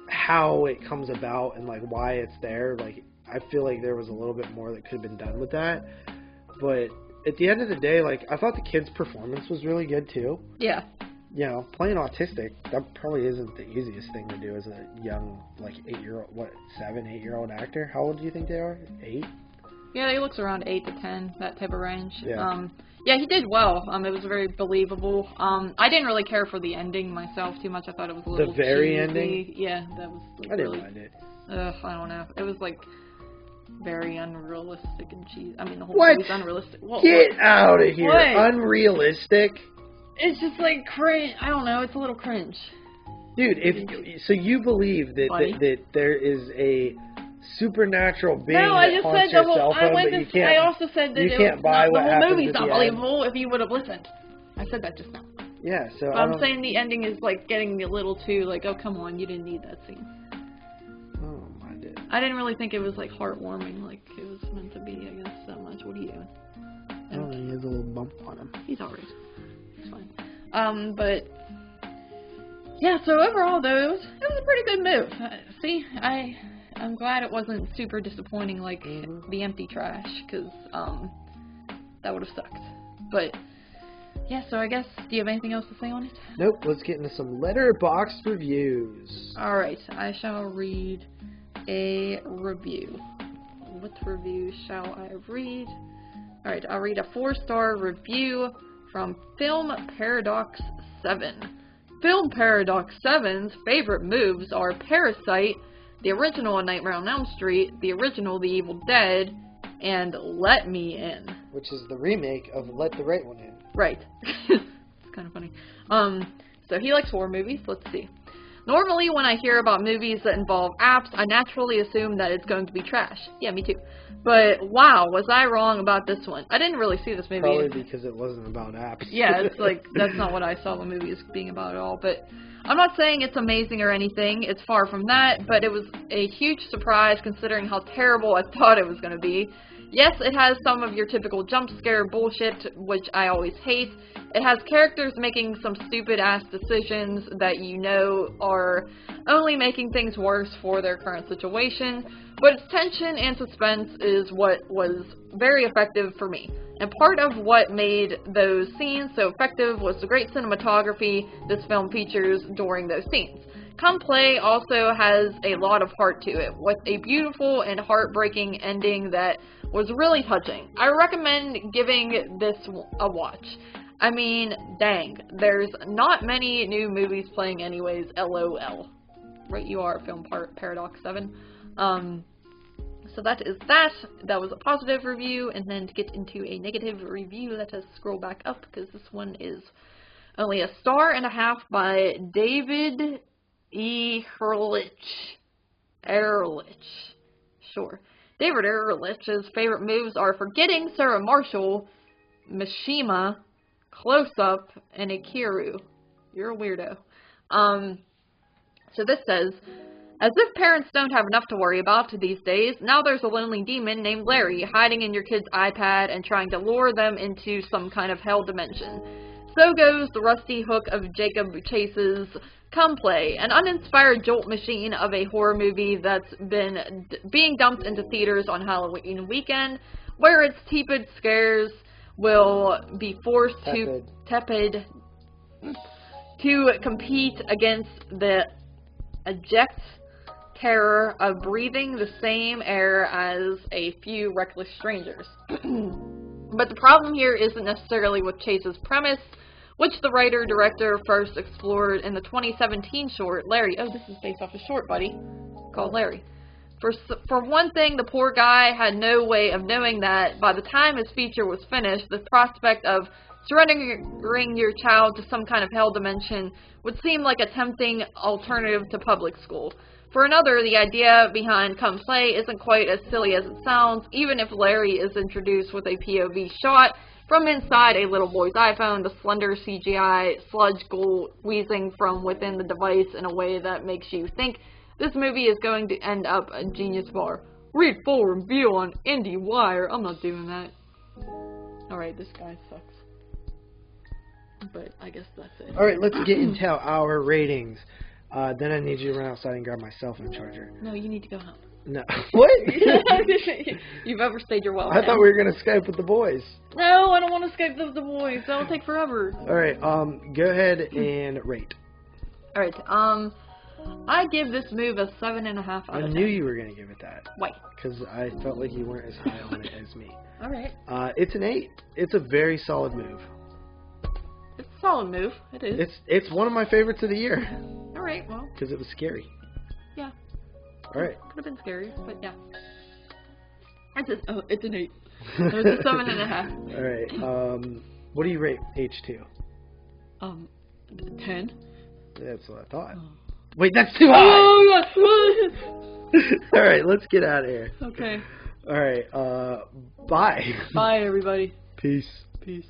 [SPEAKER 1] how it comes about and like why it's there. Like, I feel like there was a little bit more that could have been done with that. But at the end of the day, like, I thought the kid's performance was really good too.
[SPEAKER 2] Yeah.
[SPEAKER 1] Playing autistic, that probably isn't the easiest thing to do as a young, like, 8-year-old actor. How old do you think they are? 8?
[SPEAKER 2] Yeah, he looks around 8 to 10, that type of range.
[SPEAKER 1] Yeah.
[SPEAKER 2] Yeah, he did well. It was very believable. I didn't really care for the ending myself too much. I thought it was a little
[SPEAKER 1] The very
[SPEAKER 2] cheesy.
[SPEAKER 1] ending?
[SPEAKER 2] Yeah, that was like,
[SPEAKER 1] I didn't
[SPEAKER 2] really,
[SPEAKER 1] mind it.
[SPEAKER 2] I don't know. It was like very unrealistic and cheesy. I mean, the whole
[SPEAKER 1] What?
[SPEAKER 2] movie's unrealistic.
[SPEAKER 1] Get out of here!
[SPEAKER 2] What?
[SPEAKER 1] Unrealistic.
[SPEAKER 2] It's just like cringe. I don't know. It's a little cringe.
[SPEAKER 1] Dude, so you believe that there is a supernatural being
[SPEAKER 2] no, I
[SPEAKER 1] that
[SPEAKER 2] just
[SPEAKER 1] haunts
[SPEAKER 2] said
[SPEAKER 1] your
[SPEAKER 2] the whole.
[SPEAKER 1] cell phone,
[SPEAKER 2] I
[SPEAKER 1] but you can't.
[SPEAKER 2] I also said that
[SPEAKER 1] you can't buy
[SPEAKER 2] not,
[SPEAKER 1] what
[SPEAKER 2] the whole
[SPEAKER 1] happens
[SPEAKER 2] movie's
[SPEAKER 1] at
[SPEAKER 2] not
[SPEAKER 1] the end.
[SPEAKER 2] believable if you would have listened. I said that just now.
[SPEAKER 1] Yeah, so
[SPEAKER 2] I'm saying the ending is like getting a little too like, oh come on, you didn't need that scene.
[SPEAKER 1] Oh my god.
[SPEAKER 2] I didn't really think it was like heartwarming like it was meant to be. I guess that much. What are you doing?
[SPEAKER 1] Oh, he has a little bump on him.
[SPEAKER 2] He's alright. It's fine. But yeah. So overall, though, it was a pretty good move. See, I'm glad it wasn't super disappointing like the empty trash, because that would have sucked. But yeah, so I guess, do you have anything else to say on it?
[SPEAKER 1] Nope, let's get into some Letterboxd reviews.
[SPEAKER 2] Alright, I shall read a review. What review shall I read? Alright, I'll read a 4-star review from Film Paradox 7. Film Paradox 7's favorite moves are Parasite, the original Nightmare on Elm Street, the original The Evil Dead, and Let Me In.
[SPEAKER 1] Which is the remake of Let the Right One In.
[SPEAKER 2] Right. It's kind of funny. So he likes horror movies. Let's see. Normally, when I hear about movies that involve apps, I naturally assume that it's going to be trash. Yeah, me too. But wow, was I wrong about this one? I didn't really see this movie.
[SPEAKER 1] Probably because it wasn't about apps.
[SPEAKER 2] Yeah, it's like, that's not what I saw the movie as being about at all. But I'm not saying it's amazing or anything. It's far from that. But it was a huge surprise considering how terrible I thought it was going to be. Yes, it has some of your typical jump scare bullshit, which I always hate. It has characters making some stupid-ass decisions that you know are only making things worse for their current situation, but its tension and suspense is what was very effective for me. And part of what made those scenes so effective was the great cinematography this film features during those scenes. Come Play also has a lot of heart to it, with a beautiful and heartbreaking ending that was really touching. I recommend giving this a watch. I mean, dang, there's not many new movies playing anyways, LOL. Right, you are, Film Paradox 7. So that is that. That was a positive review, and then to get into a negative review, let us scroll back up, because this one is only 1.5 stars by David E. Ehrlich. Sure. David Ehrlich's favorite moves are Forgetting Sarah Marshall, Mishima, Close Up, and Akiru. You're a weirdo. So this says, as if parents don't have enough to worry about these days, now there's a lonely demon named Larry hiding in your kid's iPad and trying to lure them into some kind of hell dimension. So goes the rusty hook of Jacob Chase's Come Play, an uninspired jolt machine of a horror movie that's been being dumped into theaters on Halloween weekend, where its tepid scares will be forced to compete against the abject terror of breathing the same air as a few reckless strangers. But the problem here isn't necessarily with Chase's premise, which the writer-director first explored in the 2017 short, Larry. Oh, this is based off a short, buddy, called Larry. For one thing, the poor guy had no way of knowing that by the time his feature was finished, the prospect of surrendering your child to some kind of hell dimension would seem like a tempting alternative to public school. For another, the idea behind Come Play isn't quite as silly as it sounds, even if Larry is introduced with a POV shot from inside a little boy's iPhone, the slender CGI sludge ghoul wheezing from within the device in a way that makes you think this movie is going to end up a Genius Bar. Read full review on IndieWire. I'm not doing that. Alright, this guy sucks. But I guess that's it.
[SPEAKER 1] Alright, let's get into our ratings. Then I need you to run outside and grab my cell phone charger.
[SPEAKER 2] No, you need to go home.
[SPEAKER 1] No. What?
[SPEAKER 2] You've overstayed your welcome.
[SPEAKER 1] I thought we were going to Skype with the boys.
[SPEAKER 2] No, I don't want to Skype with the boys. That'll take forever.
[SPEAKER 1] Alright, go ahead and rate.
[SPEAKER 2] Alright, I give this move a 7.5 out of 10.
[SPEAKER 1] I knew you were going to give it that.
[SPEAKER 2] Why?
[SPEAKER 1] Because I felt like you weren't as high on it as me.
[SPEAKER 2] Alright.
[SPEAKER 1] It's an 8. It's a very solid move.
[SPEAKER 2] It's a solid move. It is.
[SPEAKER 1] It's one of my favorites of the year.
[SPEAKER 2] Alright, well.
[SPEAKER 1] Because it was scary.
[SPEAKER 2] Yeah.
[SPEAKER 1] Alright.
[SPEAKER 2] Could have been scary, but yeah. It's an 8. It's a 7.5.
[SPEAKER 1] Alright, what do you rate H2?
[SPEAKER 2] 10.
[SPEAKER 1] That's what I thought.
[SPEAKER 2] Oh.
[SPEAKER 1] Wait, that's too high!
[SPEAKER 2] Oh,
[SPEAKER 1] Alright, let's get out of here.
[SPEAKER 2] okay.
[SPEAKER 1] Alright, bye.
[SPEAKER 2] Bye, everybody.
[SPEAKER 1] Peace.
[SPEAKER 2] Peace.